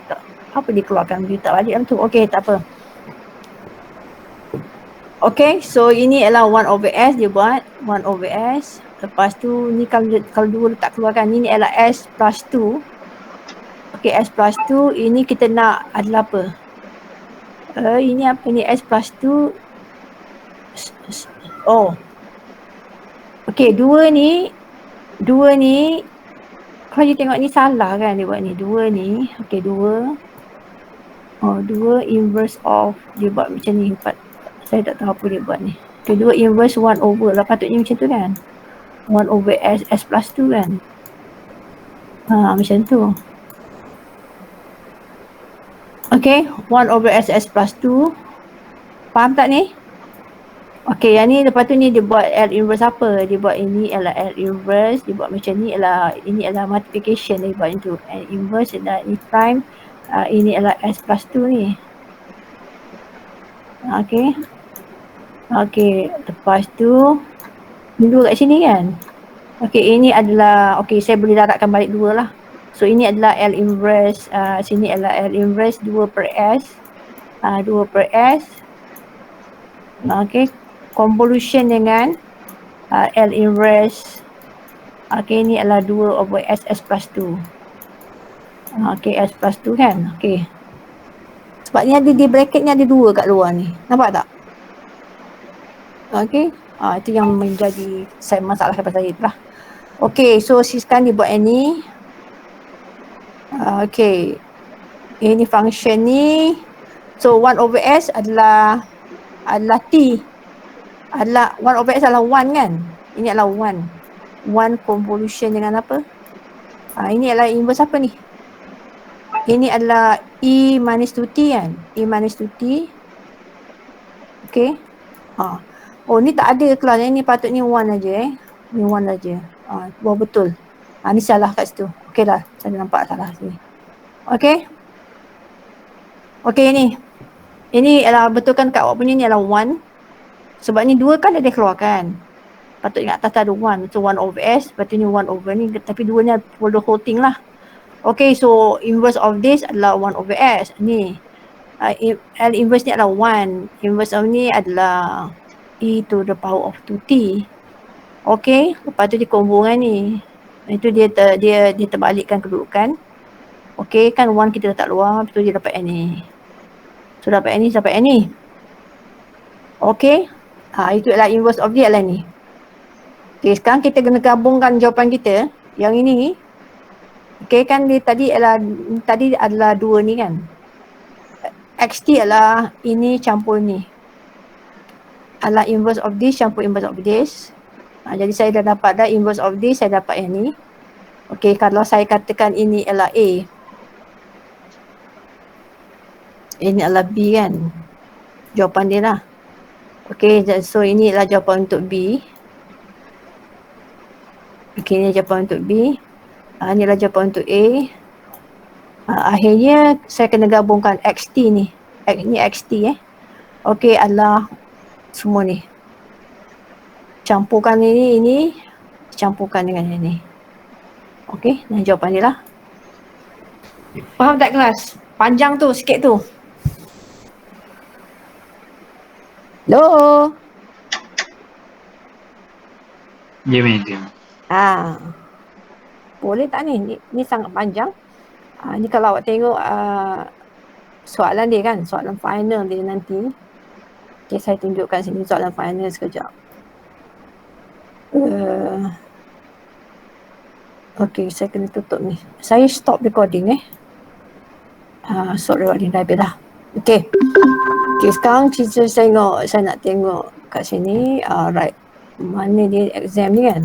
Apa dia keluarkan? Dia tak balik dalam tu. Okay, tak apa. Okay, so ini adalah 1/s dia buat. 1/s. Lepas tu ni kalau 2 letak keluarkan, ini adalah s plus 2. Okay, s plus 2. Ini kita nak adalah apa? Ini apa ni? S plus 2. Oh. Okay, 2 ni kalau you tengok ni salah kan dia buat ni. 2 ni. Okay, 2. Oh, 2 inverse of, dia buat macam ni. Saya tak tahu apa dia buat ni. Okay, 2 inverse 1 over lah. Patutnya macam tu kan. 1 over s plus 2 kan. Macam tu. Okay, 1 over s plus 2. Faham tak ni? Okay, yang ni lepas tu ni dia buat L inverse apa? Dia buat ini adalah L inverse. Dia buat macam ni adalah, ini adalah multiplication dia buat itu. L inverse adalah ini prime. Ini adalah s plus 2 ni. Okay. Okay, lepas tu ni 2 kat sini kan. Okay, ini adalah, okay saya boleh darabkan balik 2 lah. So ini adalah L inverse, sini adalah L inverse 2 per S. 2 per S. Okay, convolution dengan L inverse. Okay, ini adalah 2 over S plus 2. Okay, S plus 2 kan. Okay. Sebab ni ada di bracket ni ada 2 kat luar ni. Nampak tak? Okay. Itu yang menjadi masalah pasal saya tu lah. Okay, so sekarang dia buat yang ni. Okay. Ini function ni. So 1 over S adalah T. 1 over S adalah 1 kan. Ini adalah 1. 1 convolution dengan apa? Ini adalah inverse apa ni? Ini adalah E minus 2T kan. E minus 2T. Okay. Oh, ni tak ada kelas. Ni patutnya 1 aja Ni 1 aja. Betul. Ni salah kat situ. Okey lah. Saya nampak salah sini. Okey. Okey ni. Ini adalah betulkan kat awak punya ni adalah 1. Sebab ni 2 kan ada keluarkan. Patutnya kat atas ada 1. So 1 over S. Patutnya 1 over ni. Tapi 2 ni for the whole thing lah. Okey, so inverse of this adalah 1 over S. Ni. L inverse ni adalah 1. Inverse of ni adalah E to the power of 2T. Okey, lepas tu dia combo dengan ni. Itu dia terbalikkan kedudukan. Okey, kan 1 kita letak luar, lepas tu dia dapat N ni. So dapat N ni, dapat N ni. Okey. Itu adalah inverse of dia adalah ni. Okey, sekarang kita kena gabungkan jawapan kita. Yang ini. Okey, kan dia tadi adalah 2 ni kan. XT adalah ini campur ni. Adalah inverse of this campur inverse of this. Jadi saya dah dapat dah inverse of this, saya dapat yang ni. Okey, kalau saya katakan ini adalah A. Ini adalah B kan. Jawapan dia lah. Okey, so ini adalah jawapan untuk B. Okey, ini jawapan untuk B. Ini adalah jawapan untuk A. Akhirnya saya kena gabungkan XT ni. Ini XT Okey, adalah semua ni. Campurkan ini campurkan dengan ini. Okey, dan jawapan dia lah. Faham tak kelas? Panjang tu sikit tu. Hello. Ya, medium. Boleh tak ni? Ni sangat panjang. Ni kalau awak tengok soalan dia kan, soalan final dia nanti. Okay, saya tunjukkan sini soalan final sekejap. Okay, saya kena tutup ni. Saya stop recording stop recording dah habis dah. Okay. Okay, sekarang saya nak tengok kat sini. Right. Mana dia exam ni kan?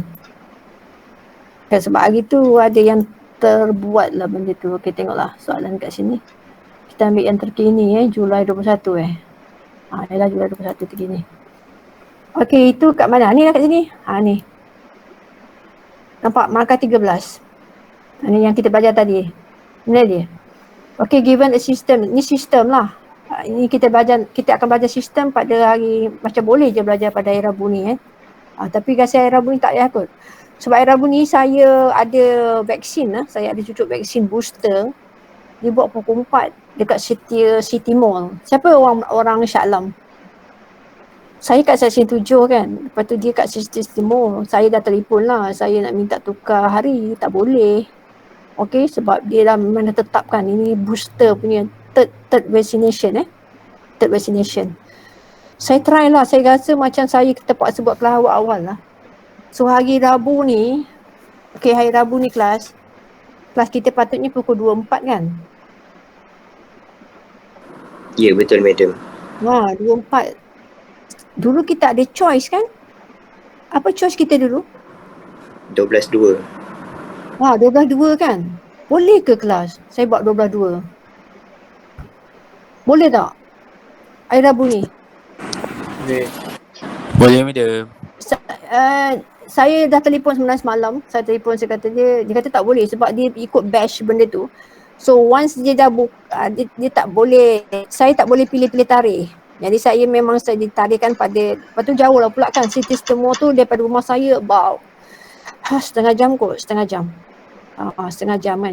Okay, sebab hari tu ada yang terbuat lah benda tu. Okay, tengoklah soalan kat sini. Kita ambil yang terkini Julai 21 adalah Julai 21 terkini. Okay, itu kat mana? Ni lah kat sini. Ni. Nampak markah 13. Ni yang kita belajar tadi. Ni dia. Okay, given a system. Ni sistem lah. Ini kita akan belajar sistem pada hari, macam boleh je belajar pada hari Rabu ni tapi rasa hari Rabu ni tak payah kot. Sebab hari Rabu ni saya ada vaksin saya ada cucuk vaksin booster. Dia buat pukul 4 dekat City Mall. Siapa orang Shah Alam? Saya kat stesen 7 kan. Lepas tu dia kat City Mall. Saya dah telefon lah. Saya nak minta tukar hari. Tak boleh. Okay, sebab dia dah memang dah tetapkan ini booster punya third vaccination Third vaccination. Saya try lah. Saya rasa macam saya terpaksa buat kelas awal lah. So hari Rabu ni, hari Rabu ni kelas kita patutnya pukul 24 kan? Ya, betul madam. 24. Dulu kita ada choice kan? Apa choice kita dulu? 12.2. 12.2 kan? Boleh ke kelas saya buat 12.2? Boleh tak? Hari Rabu ni? Boleh madam. Saya dah telefon sebenarnya semalam. Saya kata dia kata tak boleh sebab dia ikut batch benda tu. So once dia dah dia tak boleh, saya tak boleh pilih-pilih tarikh. Jadi saya memang saya ditarikkan pada, lepas tu jauh lah pula kan. City Temu tu daripada rumah saya about setengah jam kan.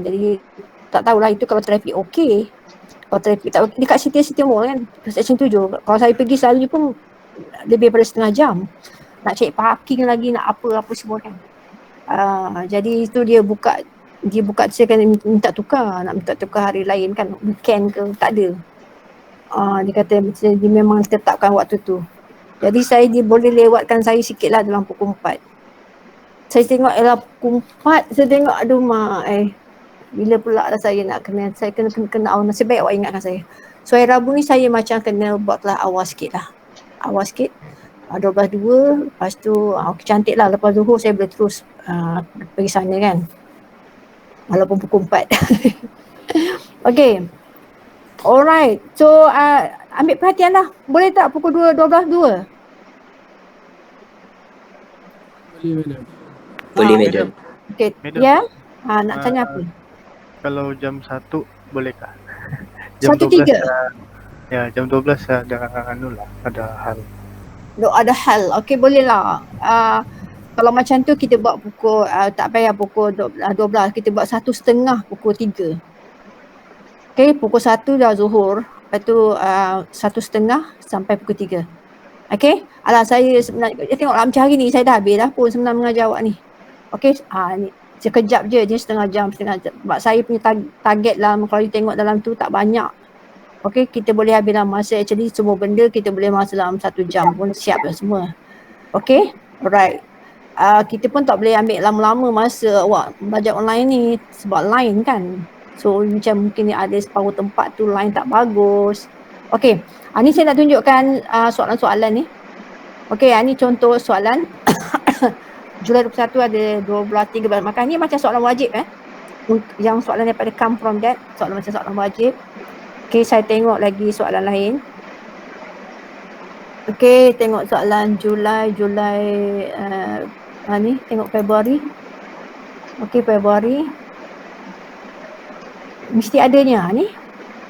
Jadi tak tahulah itu kalau trafik okey. Kalau trafik tak okey dekat City Mall kan, section 7. Kalau saya pergi selalunya pun lebih daripada setengah jam. Nak cek parking lagi, nak apa-apa semua kan. Jadi itu dia buka saya akan minta tukar hari lain kan, weekend ke, tak ada. Dia kata dia memang tetapkan waktu tu. Jadi dia boleh lewatkan saya sikit lah dalam pukul 4. Saya tengok pukul 4, saya tengok aduh mak bila pula lah saya kena awal. Nasib baik awak ingatkan saya. So hari Rabu ni saya macam kena buatlah awal sikit. 12.2, lepas tu cantik lah, lepas Zuhur saya boleh terus pergi sana kan, walaupun pukul 4. Okay, alright, so ambil perhatian lah, boleh tak pukul 12.2? Boleh madam. Boleh madam. Okay, Madam. ya? Nak tanya apa? Kalau jam 1 bolehkah? 1.3? Ya, jam 12 ada ada hal. Ada hal, okay boleh lah. Kalau macam tu kita buat pukul, tak payah pukul 12, kita buat 1.30 pukul 3. Okay, pukul 1 dah Zuhur, lepas tu 1.30 sampai pukul 3. Okay, saya sebenarnya tengok macam hari ni saya dah habis dah pun sebenarnya mengajar awak ni. Okay, ni sekejap je, dia setengah jam. Sebab saya punya target lah, kalau you tengok dalam tu tak banyak. Okay, kita boleh habis dalam masa, actually semua benda kita boleh masa dalam 1 jam pun siap dah semua. Okay, alright. Kita pun tak boleh ambil lama-lama masa awak belajar online ni sebab line kan. So macam mungkin ada separuh tempat tu line tak bagus. Okay, ni saya nak tunjukkan soalan-soalan ni. Okay, ni contoh soalan. Julai 21 ada 12, 13. Maka ni macam soalan wajib yang soalan daripada come from that, soalan macam soalan wajib. Okay, saya tengok lagi soalan lain. Okay, tengok soalan Julai, ni tengok Februari. Okay, Februari. Mesti adanya ni.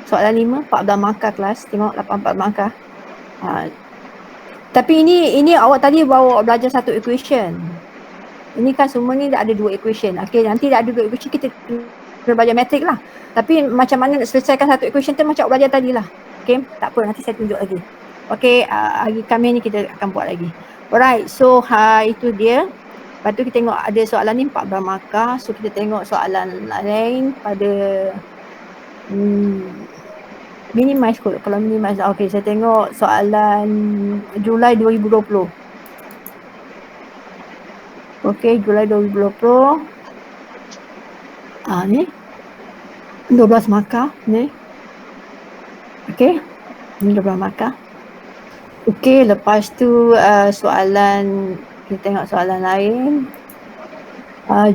Soalan 5, 14 markah kelas. Tengok 84 markah. Tapi ini awak tadi bawa belajar satu equation. Ini kan semua ni dah ada 2 equation. Okay, nanti dah ada 2 equation, kita kena belajar matrik lah. Tapi macam mana nak selesaikan satu equation tu macam awak belajar tadi lah. Okay, tak apa, nanti saya tunjuk lagi. Okay, hari Khamis ni kita akan buat lagi. Alright, so itu dia. Lepas tu kita tengok ada soalan ni 14 markah. So kita tengok soalan lain pada minimize kot. Kalau minimize, okay, saya tengok soalan Julai 2020. Okay, Julai 2020. Ni 12 markah ni. Okey. Ni 12 markah. Okey, lepas tu soalan, kita tengok soalan lain.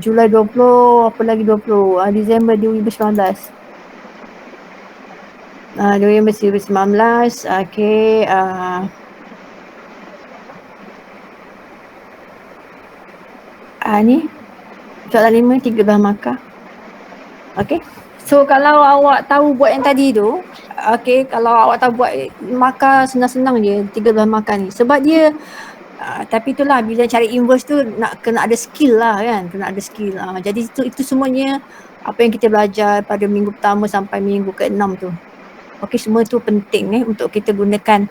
Julai 20, apa lagi 20? Disember 2019. 2019, okey. Ni soalan 5, 13 markah. Okey. So kalau awak tahu buat yang tadi tu, okey, kalau awak tahu buat markah senang-senang je 13 markah ni. Sebab dia tapi itulah bila cari inverse tu kena ada skill lah kan, kena ada skill. Jadi itu semuanya apa yang kita belajar pada minggu pertama sampai minggu ke-6 tu. Okey, semua tu penting untuk kita gunakan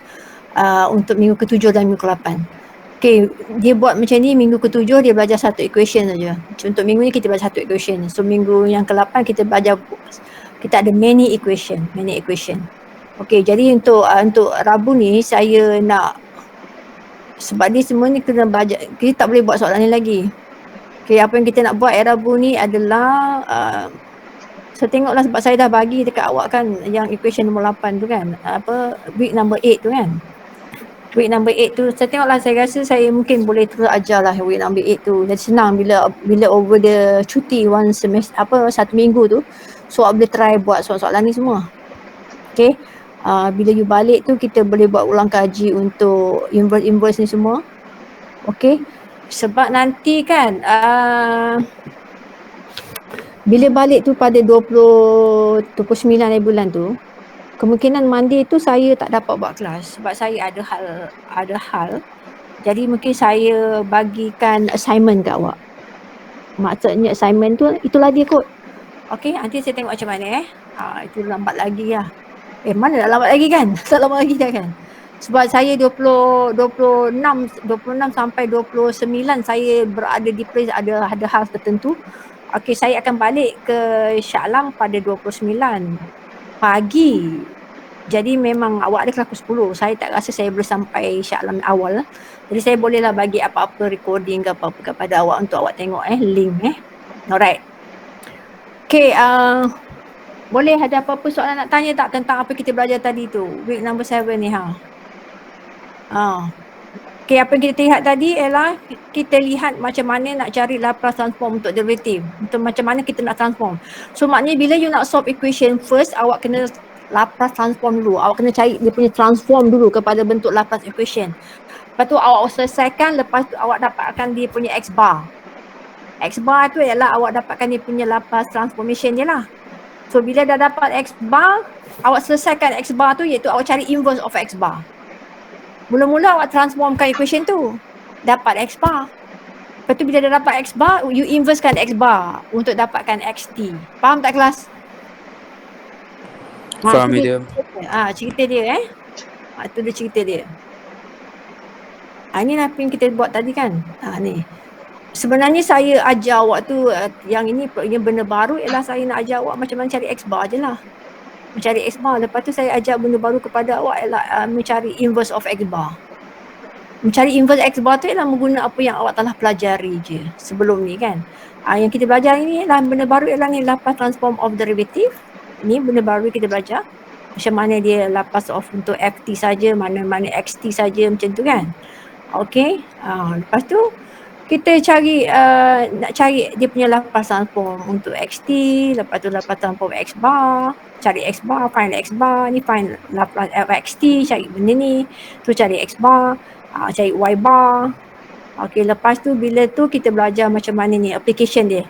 untuk minggu ke-7 dan minggu ke-8. Okay, dia buat macam ni, minggu ke-7 dia belajar satu equation saja. Untuk minggu ni kita belajar satu equation. So minggu yang ke-8 kita belajar, kita ada many equation. Okay, jadi untuk Rabu ni saya nak, sebab dia semua ni kena belajar, kita tak boleh buat soalan ni lagi. Okay, apa yang kita nak buat Rabu ni adalah saya tengoklah, sebab saya dah bagi dekat awak kan yang equation nombor 8 tu kan, week number 8 tu kan. Week number 8 tu, saya tengoklah, saya rasa saya mungkin boleh terus ajar lah week number 8 tu. Jadi senang bila over the cuti satu minggu tu, so awak boleh try buat soalan-soalan ni semua. Okay, bila you balik tu kita boleh buat ulang kaji untuk inverse ni semua. Okay, sebab nanti kan bila balik tu pada 29 bulan tu, kemungkinan Monday tu saya tak dapat buat kelas sebab saya ada hal. Jadi mungkin saya bagikan assignment kat awak. Maksudnya assignment tu itulah dia kot. Okey, nanti saya tengok macam mana itu lambat lagi lah. Mana dah lambat lagi kan? Tak lambat lagi dah kan? Sebab saya 26 sampai 29 saya berada di place ada hal tertentu. Okey, saya akan balik ke Shah Alam pada 29 pagi. Jadi memang awak ada kelas pukul 10. Saya tak rasa saya boleh sampai Shah Alam awal. Jadi saya bolehlah bagi apa-apa recording ke apa-apa kepada awak untuk awak tengok link Alright. Okay, boleh ada apa-apa soalan nak tanya tak tentang apa kita belajar tadi tu? Week number 7 ni Okay, apa yang kita lihat tadi ialah kita lihat macam mana nak cari Laplace transform untuk derivative. Untuk macam mana kita nak transform. So maknanya bila you nak solve equation first, awak kena Laplace transform dulu. Awak kena cari dia punya transform dulu kepada bentuk Laplace equation. Lepas tu awak selesaikan, lepas tu awak dapatkan dia punya X bar. X bar tu ialah awak dapatkan dia punya Laplace transformation je lah. So bila dah dapat X bar, awak selesaikan X bar tu, iaitu awak cari inverse of X bar. Mula-mula awak transformkan equation tu, dapat X bar. Lepas tu bila dah dapat X bar, you inversekan X bar untuk dapatkan XT. Faham tak kelas? Faham medium. Cerita dia itu dia cerita dia. Ini apa yang kita buat tadi kan. Ni. Sebenarnya saya ajar awak tu, yang ini benda baru ialah saya nak ajar awak macam mana cari X bar je lah. Mencari X bar. Lepas tu saya ajar benda baru kepada awak ialah mencari inverse of X bar. Mencari inverse X bar tu ialah menggunakan apa yang awak telah pelajari je sebelum ni kan. Yang kita belajar ni ialah benda baru ialah ni Laplace transform of derivative. Ni benda baru kita belajar. Macam mana dia Laplace of untuk FT saja, mana-mana XT saja macam tu kan. Okay. Lepas tu kita cari nak cari dia punya Laplace transform untuk XT, lepas tu Laplace transform X bar, cari X bar, find X bar, ni find Laplace XT, cari benda ni, tu cari X bar, cari Y bar. Okey, lepas tu bila tu kita belajar macam mana ni application dia.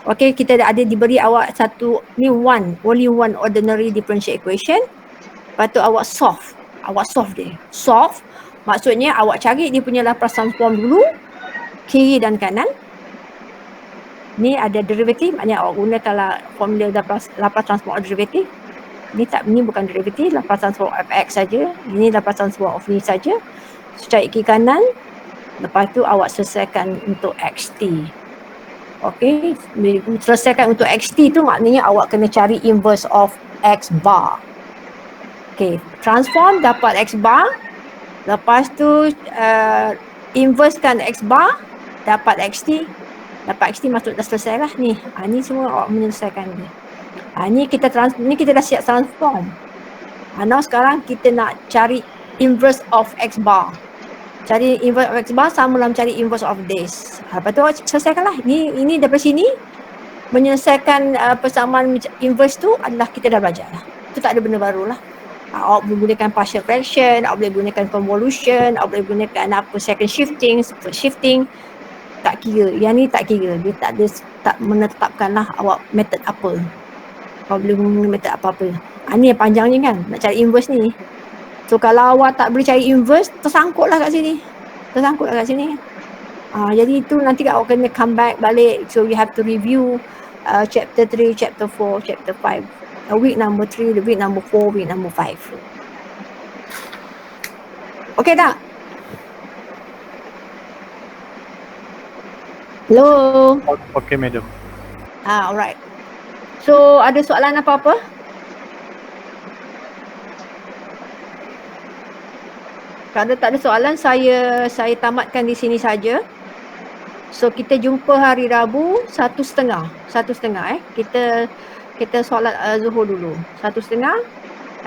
Okey, kita ada diberi awak satu ni only one ordinary differential equation. Lepas tu awak solve dia. Solve maksudnya awak cari dia punya Laplace transform dulu, kiri dan kanan. Ni ada derivative, maknanya awak gunakanlah formula Laplace transform of derivative. Ni bukan derivative, Laplace transform of x saja. Ini Laplace transform of ni saja. So, cari kiri kanan. Lepas tu awak selesaikan untuk xt. Okey, selesaikan untuk xt tu maknanya awak kena cari inverse of x bar. Okey, transform dapat x bar. Lepas tu inversekan x bar, dapat xt. Dapat XT masuk dah selesai lah ni. Ni semua awak menyelesaikan dia. Ni kita dah siap transform. Now sekarang kita nak cari inverse of X bar. Cari inverse of X bar sama lah cari inverse of this. Lepas tu awak selesaikan lah. Ini daripada sini menyelesaikan persamaan inverse tu adalah kita dah belajar lah. Itu tak ada benda baru lah. Awak boleh gunakan partial fraction, awak boleh gunakan convolution, awak boleh gunakan second shifting, split shifting. Tak kira. Yang ni tak kira. Dia tak menetapkan lah awak method apa. Awak boleh guna method apa-apa. Ni yang panjangnya kan. Nak cari inverse ni. So kalau awak tak boleh cari inverse, tersangkut lah kat sini. Jadi itu nanti awak kena come back balik. So you have to review chapter 3, chapter 4, chapter 5. Week number 3, week number 4, week number 5. Okay tak? Hello? Okay, madam. Alright. So ada soalan apa-apa? Kalau tak ada soalan, saya tamatkan di sini saja. So kita jumpa hari Rabu 1:30. Kita solat Zuhur dulu 1:30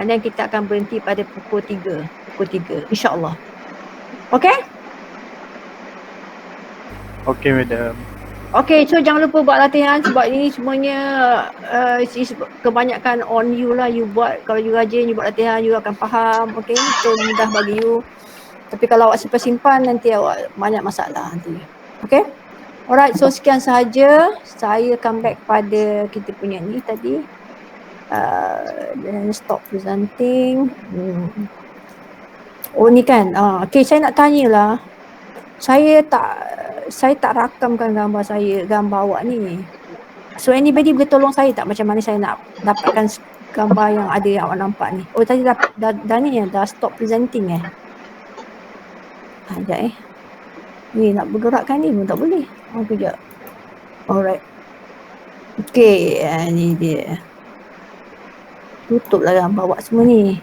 and then kita akan berhenti pada pukul 3 insya-Allah. Okay? Okay, madam. Okay, so jangan lupa buat latihan sebab ini semuanya kebanyakan on you lah. You buat, kalau you rajin, you buat latihan, you akan faham. Okay, so mudah bagi you. Tapi kalau awak simpan nanti awak banyak masalah nanti. Okay? Alright, so sekian sahaja. Saya come back pada kita punya ni tadi. Then stop presenting. Oh ni kan. Okay, saya nak tanyalah. Saya tak rakamkan gambar awak ni. So anybody boleh tolong saya tak macam mana saya nak dapatkan gambar yang ada yang awak nampak ni? Oh tadi dah ni ya, dah stop presenting Sekejap ni nak bergerakkan ni pun tak boleh. Kejap. Alright. Okay, ni dia. Tutuplah gambar awak semua ni.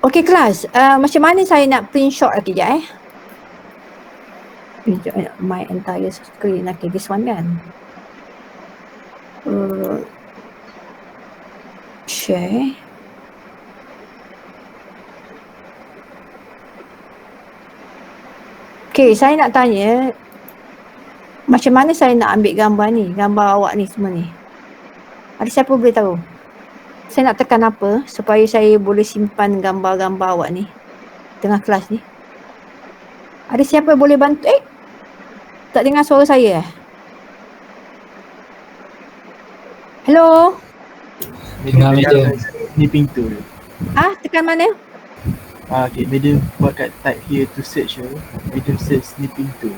Okay kelas, macam mana saya nak print shot lagi kejap my entire screen. Okay, this one kan. Share. Okay, saya nak tanya macam mana saya nak ambil gambar ni, gambar awak ni semua ni. Ada siapa boleh tahu? Saya nak tekan apa supaya saya boleh simpan gambar-gambar awak ni tengah kelas ni. Ada siapa boleh bantu? Tak dengar suara saya Hello? Dengar, madam. Snipping tool. Tekan mana? Okay, madam buat kat type here to search madam search snipping tool.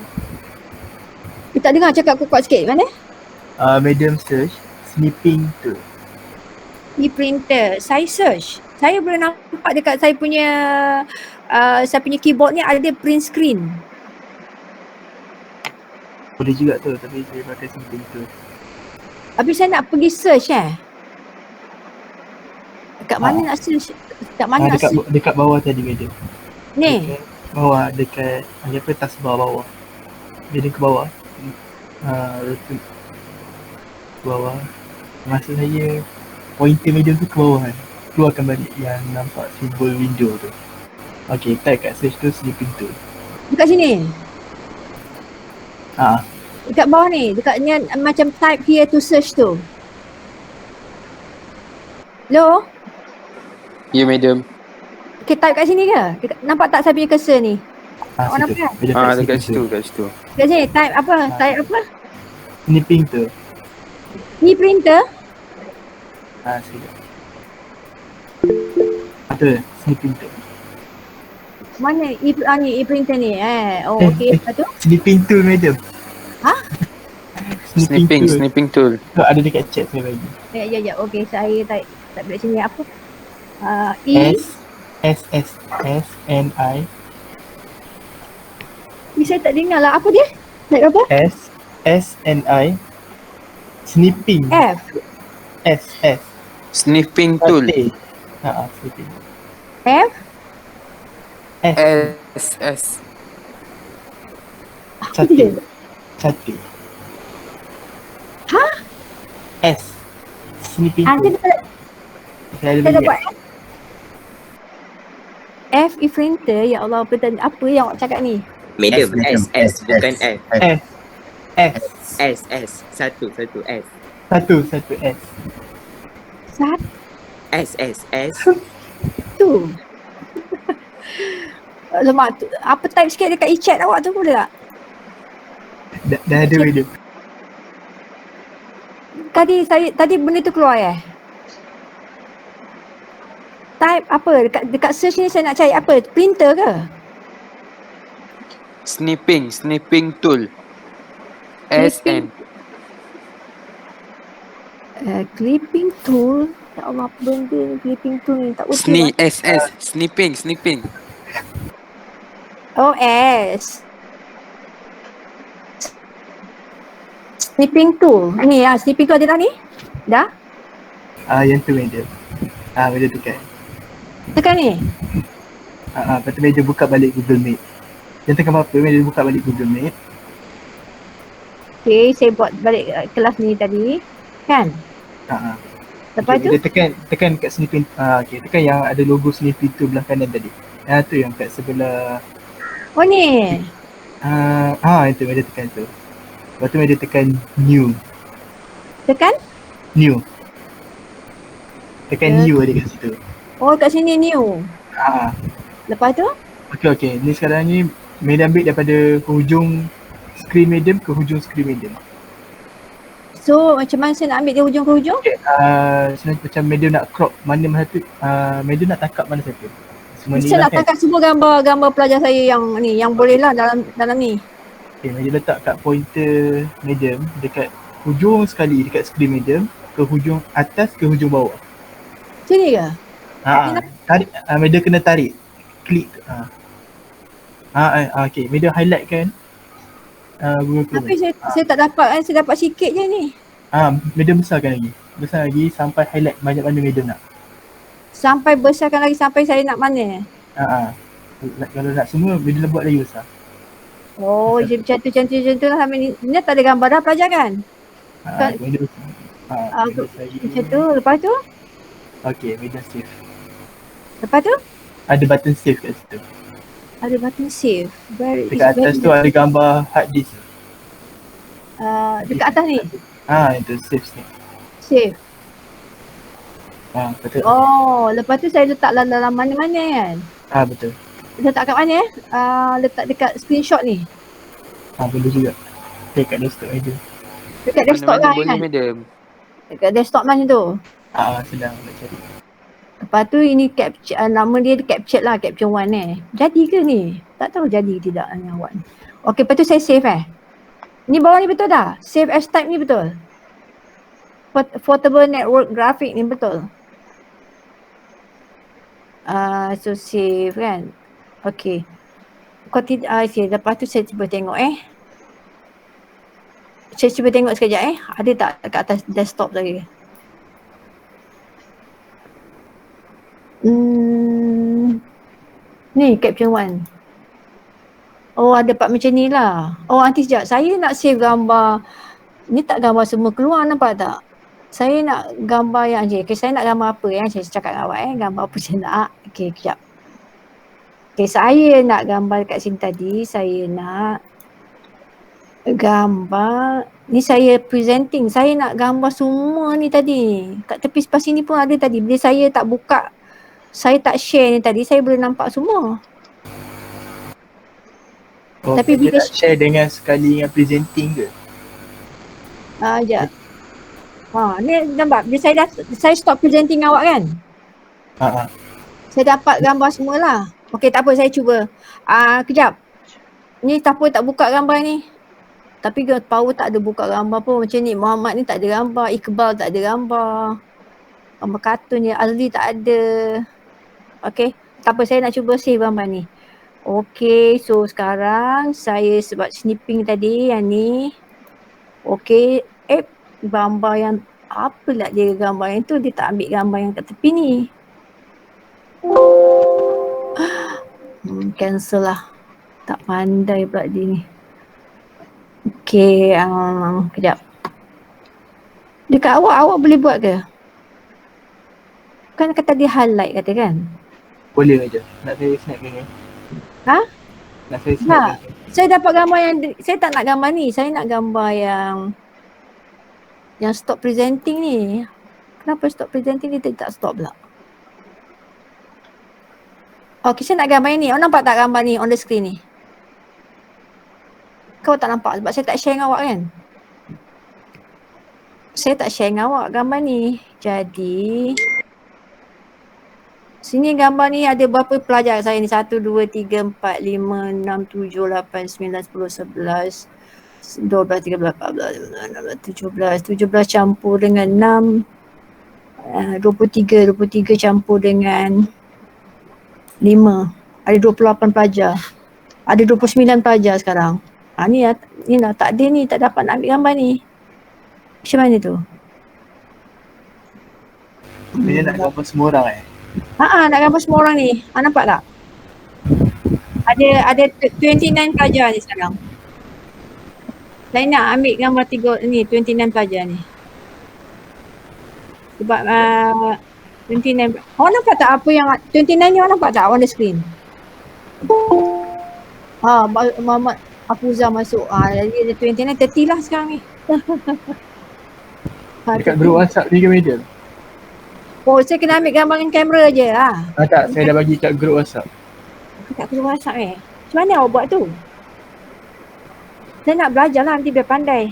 Tak dengar, cakap kuat sikit. Mana? Madam search snipping tool. Ni printer. Saya search. Saya boleh nampak dekat saya punya keyboard ni ada print screen. Boleh juga tu, tapi saya pakai snipping tool. Habis saya nak pergi search Dekat mana nak search? Dekat mana nak search? Dekat bawah tadi madam. Ni? Dekat bawah, dekat taskbar bawah. Madam ke bawah. Ke bawah. Masa saya pointer madam tu ke bawah kan. Keluarkan balik yang nampak simbol window tu. Okay, type kat search tu snipping tool. Dekat sini? Dekat bawah ni, dekatnya macam type here to search tu. Hello? Ya, madam. Okay, type kat sini ke? Nampak tak saya punya cursor ni? Awak nampak? Dekat situ. Dekat sini, type apa? Type apa? Snipping tool. Ni printer? Sekejap. Betul, snipping tool. Mana? E-printer ni? Okay. Lepas tu? Snipping tool madam. Snipping tool. Ada dekat chat saya bagi. Ya. Okay, saya type kat sini apa? S-N-I. Ni saya tak dengar lah. Apa dia? Type apa? S-N-I. Snipping. F. S. Snipping tool. Snipping. F? S. Apa dia? Satu. Ha? S. Snipping Ada tool. dapat Saya ada saya lagi dapat F printer. Ya Allah, apa yang awak cakap ni? Medium. S. Bukan F. S. S. S. Satu S. Satu S. S. Satu. Lemak tu. Apa type sikit dekat e-chat awak tu boleh tak? Dah ada medium. Tadi benda tu keluar Type apa? Dekat search ni saya nak cari apa? Printer ke? Snipping tool. SN. Clipping tool. Ya Allah, apa benda ni clipping tool ni? Tak betul. Snipping. Oh, S. Snipping tool. Ni snipping tool ada dah ni? Dah? Yang tu medium. Medium tekan. Tekan ni? Lepas tu medium buka balik Google Meet. Yang tekan apa? Medium buka balik Google Meet. Okay, saya buat balik kelas ni tadi. Kan? Lepas tu? Dia tekan kat snipping. Tekan yang ada logo snipping tu belah kanan tadi. Tu yang kat sebelah. Oh ni. Itu medium tekan tu. Lepas tu medium tekan new. Tekan? New. Tekan new ada kat situ. Oh, kat sini new. Lepas tu? Okey. Ni sekarang ni medium ambil daripada hujung screen medium ke hujung screen medium. So, macam mana saya nak ambil dia hujung ke hujung? Okay, sebenarnya macam medium nak crop mana satu, medium nak tangkap mana satu. Semua ni Saya nak tangkap semua gambar pelajar saya yang ni, yang boleh lah dalam ni. Okay, medium letak kat pointer medium dekat hujung sekali dekat screen medium ke hujung atas ke hujung bawah. Sini ke? Tarik, medium kena tarik. Klik. Okay, medium highlight kan. Google Chrome. Tapi saya tak dapat kan, saya dapat sikit je ni. Medium besarkan lagi. Besar lagi sampai highlight banyak mana medium nak. Sampai besarkan lagi sampai saya nak mana? Kalau nak semua, medium buat lagi besar. Oh, macam tu lah sampai ni. Ni tak ada gambar dah pelajar kan? Medium besar. Macam tu, lepas tu? Okay, medium save. Lepas tu? Ada button save kat situ. Ada button save. Dekat atas tu ada gambar hard disk. Dekat atas ni? Itu save ni. Save. Betul. Oh, lepas tu saya letak dalam mana-mana kan? Betul. Letak kat mana letak dekat screenshot ni? Boleh juga. Dekat desktop aja. Dekat desktop Mana-mana kan? boleh medium. Dekat desktop macam tu? Sedang nak cari. Lepas tu ini capture, nama dia capture lah, capture one Jadi ke ni? Tak tahu jadi tidak ni awak ni. Okay, lepas tu saya save Ni bawah ni betul dah? Save as type ni betul? Portable network graphic ni betul? So save kan? Okay. Kau tidak, okay. Lepas tu saya cuba tengok Saya cuba tengok sekejap Ada tak kat atas desktop tadi? Ni caption one. Oh, ada part macam ni lah. Oh, nanti sekejap. Saya nak save gambar. Ni tak gambar semua keluar, nampak tak? Saya nak gambar yang okay, saya nak gambar apa yang saya cakap dengan awak gambar apa saya nak. Okay, sekejap. Okay, saya nak gambar kat sini tadi. Saya nak gambar. Ni saya presenting. Saya nak gambar semua ni tadi. Kat tepi sebelah sini pun ada tadi. Bila saya tak buka, saya tak share ni tadi, saya boleh nampak semua. Tapi bila nak share dengan sekali dengan presenting ke? Sekejap. Ni nampak, bila saya stop presenting awak kan? Saya dapat gambar semualah. Okey, tak apa, saya cuba. Kejap. Ni tak apa, tak buka gambar ni. Tapi power tak ada buka gambar pun. Macam ni, Muhammad ni tak ada gambar. Iqbal tak ada gambar. Gambar kartun je. Azli tak ada. Okey, tak apa, saya nak cuba save gambar ni. Okey, so sekarang saya sebab snipping tadi yang ni. Okey, gambar yang apa lah dia gambar yang tu, dia tak ambil gambar yang kat tepi ni. Cancel lah. Tak pandai pula dia ni. Okay, kejap. Dekat awak boleh buat ke? Kan kata dia highlight kata kan? Boleh aja. Nak saya snapkan ke? Ha? Nak saya Tak. snapkan ke? Saya dapat gambar saya tak nak gambar ni. Saya nak gambar yang stop presenting ni. Kenapa stop presenting ni tak stop pula? Okay, saya nak gambar yang ni. Awak nampak tak gambar ni on the screen ni? Kau tak nampak sebab saya tak share dengan awak kan? Saya tak share dengan awak gambar ni. Jadi sini gambar ni ada berapa pelajar saya ni? 1, 2, 3, 4, 5, 6, 7, 8, 9, 10, 11, 12, 13, 14, 15, 16, 17 campur dengan 6, 23 campur dengan 5. Ada 28 pelajar. Ada 29 pelajar sekarang. Ni lah tak ada ni, tak dapat nak ambil gambar ni. Macam mana tu? Dia nak gambar semua orang Nak gambar semua orang ni. Nampak tak? Ada 29 pelajar ni sekarang. Saya nak ambil gambar 29 pelajar ni. Sebab 29. Awak nampak tak apa yang 29 ni, awak nampak tak on the screen? Muhammad Afuzah masuk. Jadi ada 29, 30 lah sekarang ni. dekat grup WhatsApp ni ke Medium? Oh, saya kena ambil gambar dengan kamera je lah. Tak, saya dah bagi kat grup WhatsApp. Tak perlu WhatsApp Macam mana awak buat tu? Saya nak belajar lah nanti biar pandai.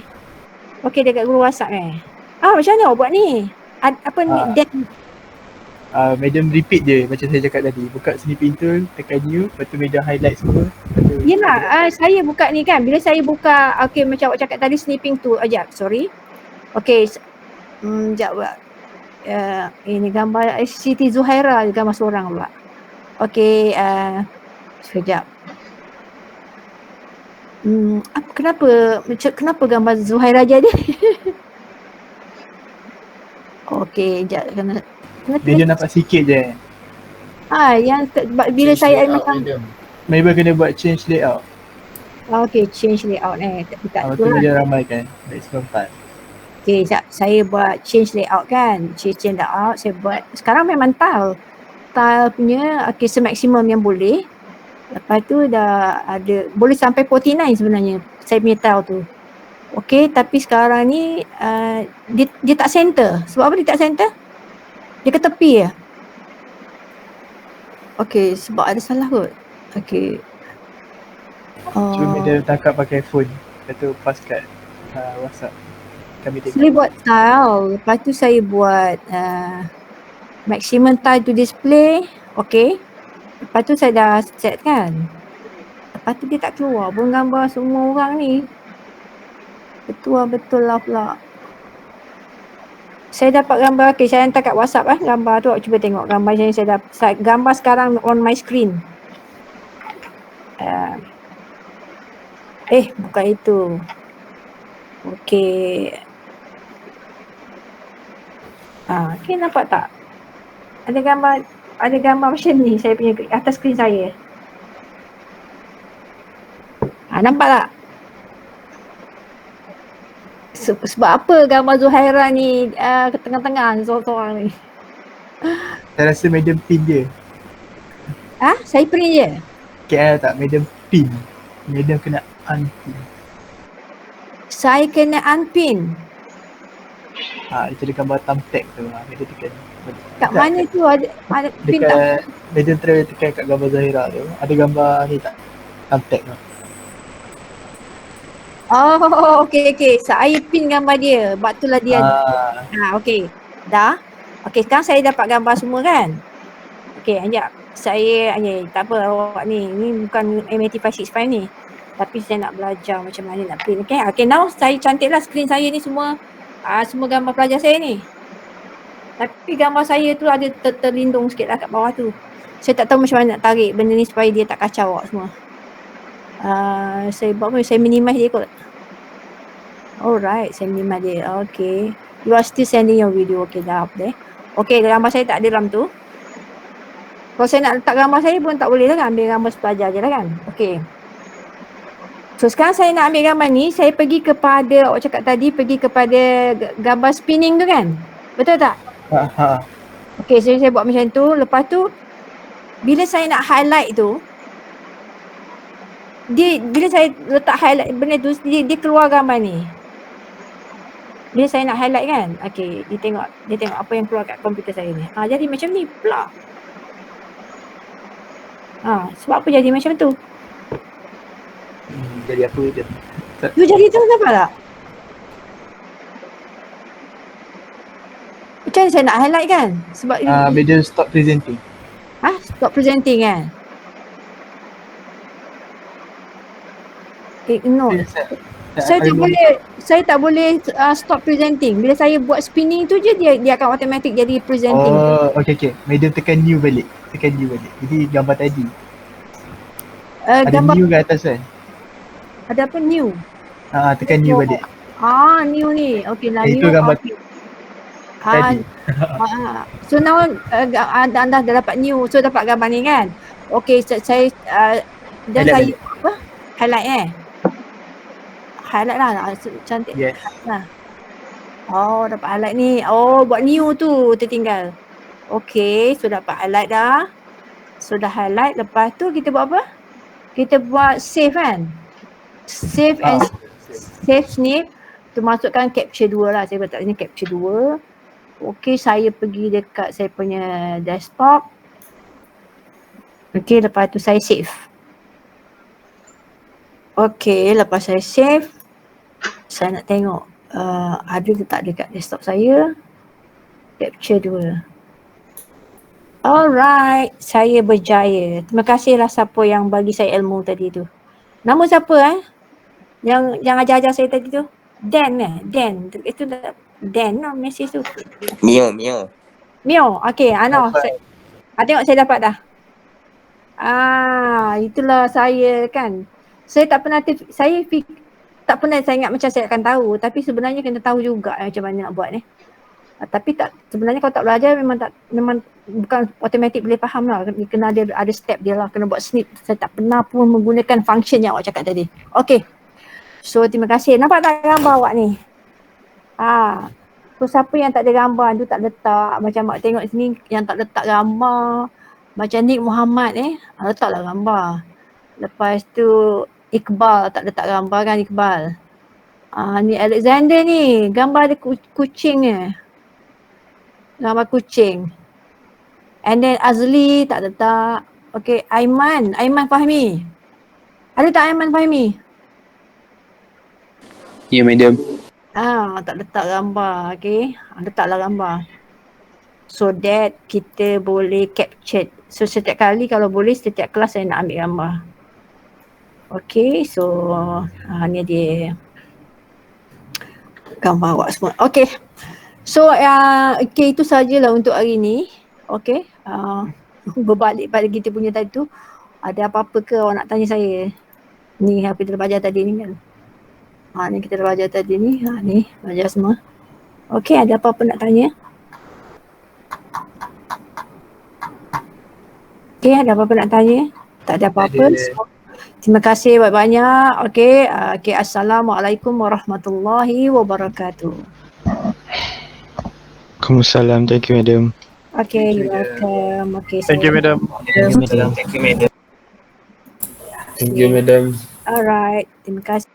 Okey, dekat grup WhatsApp macam mana awak buat ni? Apa ni? Medium repeat je macam saya cakap tadi. Buka snipping tool, tekan new, lepas tu Medium highlight semua. Yelah, saya buka ni kan. Bila saya buka, okey macam awak cakap tadi snipping tool. Sorry. Okey, sekejap pula. Ini gambar Siti Zuhaira, gambar seorang pula. Okey, sekejap. Kenapa gambar Zuhaira jadi? Okey, sekejap kena Medium nampak sikit je. yang bila saya macam Maybe kena buat change layout. okey, change layout tak Tu betul lah. Medium ramai kan. Maximum 4. Okey, sekejap saya buat change layout kan. Change layout saya buat. Sekarang memang tile punya semaksimum yang boleh. Lepas tu dah ada, boleh sampai 49 sebenarnya saya punya tile tu. Okey, tapi sekarang ni dia tak center. Sebab apa dia tak center? Dia ke tepi je. Okey, sebab ada salah kot. Okey. Cuba Medium tangkap pakai phone. Lepas tu pass kat WhatsApp. Kami tengok. Saya buat tile. Lepas tu saya buat maximum tile to display. Okey. Lepas tu saya dah set kan. Lepas tu dia tak keluar pun gambar semua orang ni. Betul lah pula. Saya dapat gambar, saya hantar kat WhatsApp gambar tu. Cuba tengok gambar yang saya dapat. Gambar sekarang on my screen. Bukan itu. Okey. Okay, nampak tak? Ada gambar macam ni saya punya atas skrin saya. Nampak tak? Sebab apa gambar Zuhaira ni ke tengah-tengah seorang ni? Saya rasa Medium pin je. Saya print je? KL tak, Medium pin. Medium kena unpin. Saya kena unpin? Itu dia gambar thumbtack tu. Medium tekan. Kat mana tu ada pin tak? Dekat Medium try tekan kat gambar Zahira tu. Ada gambar ni tak? Thumbtack tu. Oh, okey. Saya pin gambar dia. Sebab itulah dia. Okey. Dah. Okey, sekarang saya dapat gambar semua kan? Okey, sekejap. Saya tak apa awak ni bukan MAT565 ni. Tapi saya nak belajar macam mana nak print. Okay, now saya cantiklah skrin saya ni semua. Semua gambar pelajar saya ni. Tapi gambar saya tu ada terlindung sikit lah kat bawah tu. Saya tak tahu macam mana nak tarik benda ni supaya dia tak kacau awak semua. Saya buat apa? Saya minimize dia kot. Alright, saya minimize dia. Okay. You are still sending your video. Okay, dah up there. Okay, gambar saya tak ada dalam tu. Kalau saya nak letak gambar saya pun tak boleh lah kan. Ambil gambar pelajar je lah kan. Okay. So sekarang saya nak ambil gambar ni, saya pergi kepada, awak cakap tadi pergi kepada gambar spinning tu kan? Betul tak? Ha. Okay, so saya buat macam tu. Lepas tu, bila saya nak highlight tu, bila saya letak highlight benda tu, dia keluar gambar ni. Bila saya nak highlight kan, okay, dia tengok apa yang keluar kat komputer saya ni. Jadi macam ni pula. Sebab apa jadi macam tu? Jadi apa je? Tu jadi tu nampak tak? Macam mana saya nak highlight kan? Sebab Bila stop presenting. stop presenting kan? No. Saya tak boleh stop presenting. Bila saya buat spinning tu je dia akan automatic jadi presenting. Oh, okay. Medium tekan new balik. Jadi gambar tadi. Ada Gambar new kat atas kan? ada apa new? Tekan new balik. New ni. Okay lah. Itu new, gambar okay. tadi. So now anda dah dapat new. So dapat gambar ni kan? Okay, saya dan Highlight saya apa? Highlight highlight lah, cantik. Yes. Lah. Dapat highlight ni. Buat new tu tertinggal. Okay, so dapat highlight dah. So dah highlight, lepas tu kita buat apa? Kita buat save kan? Save and save snip. Tu masukkan capture 2 lah. Saya letak ni capture 2. Okay, saya pergi dekat saya punya desktop. Okay, lepas tu saya save. Okay, lepas saya save, saya nak tengok ada ke tak dekat desktop saya. Capture 2. Alright, saya berjaya. Terima kasihlah siapa yang bagi saya ilmu tadi tu. Nama siapa Yang ajar-ajar saya tadi tu? Dan. Itu Dan lah mesej tu. Mio. Mio, okay, tengok saya dapat dah. Itulah saya kan. Saya tak pernah saya ingat macam saya akan tahu, tapi sebenarnya kena tahu juga macam mana nak buat ni. Tapi sebenarnya kalau tak belajar memang bukan automatik boleh faham lah. Kena ada step dia lah, kena buat snip. Saya tak pernah pun menggunakan function yang awak cakap tadi. Okay. So terima kasih. Nampak tak gambar awak ni? So siapa yang tak ada gambar tu tak letak, macam mak tengok sini yang tak letak gambar. Macam Nick Muhammad letaklah gambar. Lepas tu Iqbal tak letak gambar kan Iqbal. Ni Alexander ni, gambar ada kucing ni. Gambar kucing. And then Azli tak letak. Okay, Aiman Fahmi. Ada tak Aiman Fahmi? Ya, madam. Tak letak gambar, okay. Letaklah gambar. So that kita boleh capture. So setiap kali kalau boleh setiap kelas saya nak ambil gambar. Okay, so ni dia gambar awak semua. Okay. So okay, itu sajalah untuk hari ni. Okay. Berbalik pada kita punya tadi tu. Ada apa-apa ke awak nak tanya saya? Ni apa kita belajar tadi ni kan? Ni kita belajar tadi ni. Ni belajar semua. Okay, ada apa-apa nak tanya? Okay, ada apa-apa nak tanya? Tak ada apa-apa. So, terima kasih banyak-banyak. Okay, Assalamualaikum warahmatullahi wabarakatuh. Waalaikumsalam. Thank you, madam. Okay, you're welcome. Okay, Thank you, madam. Thank you, madam. Thank you, madam. Alright, terima kasih.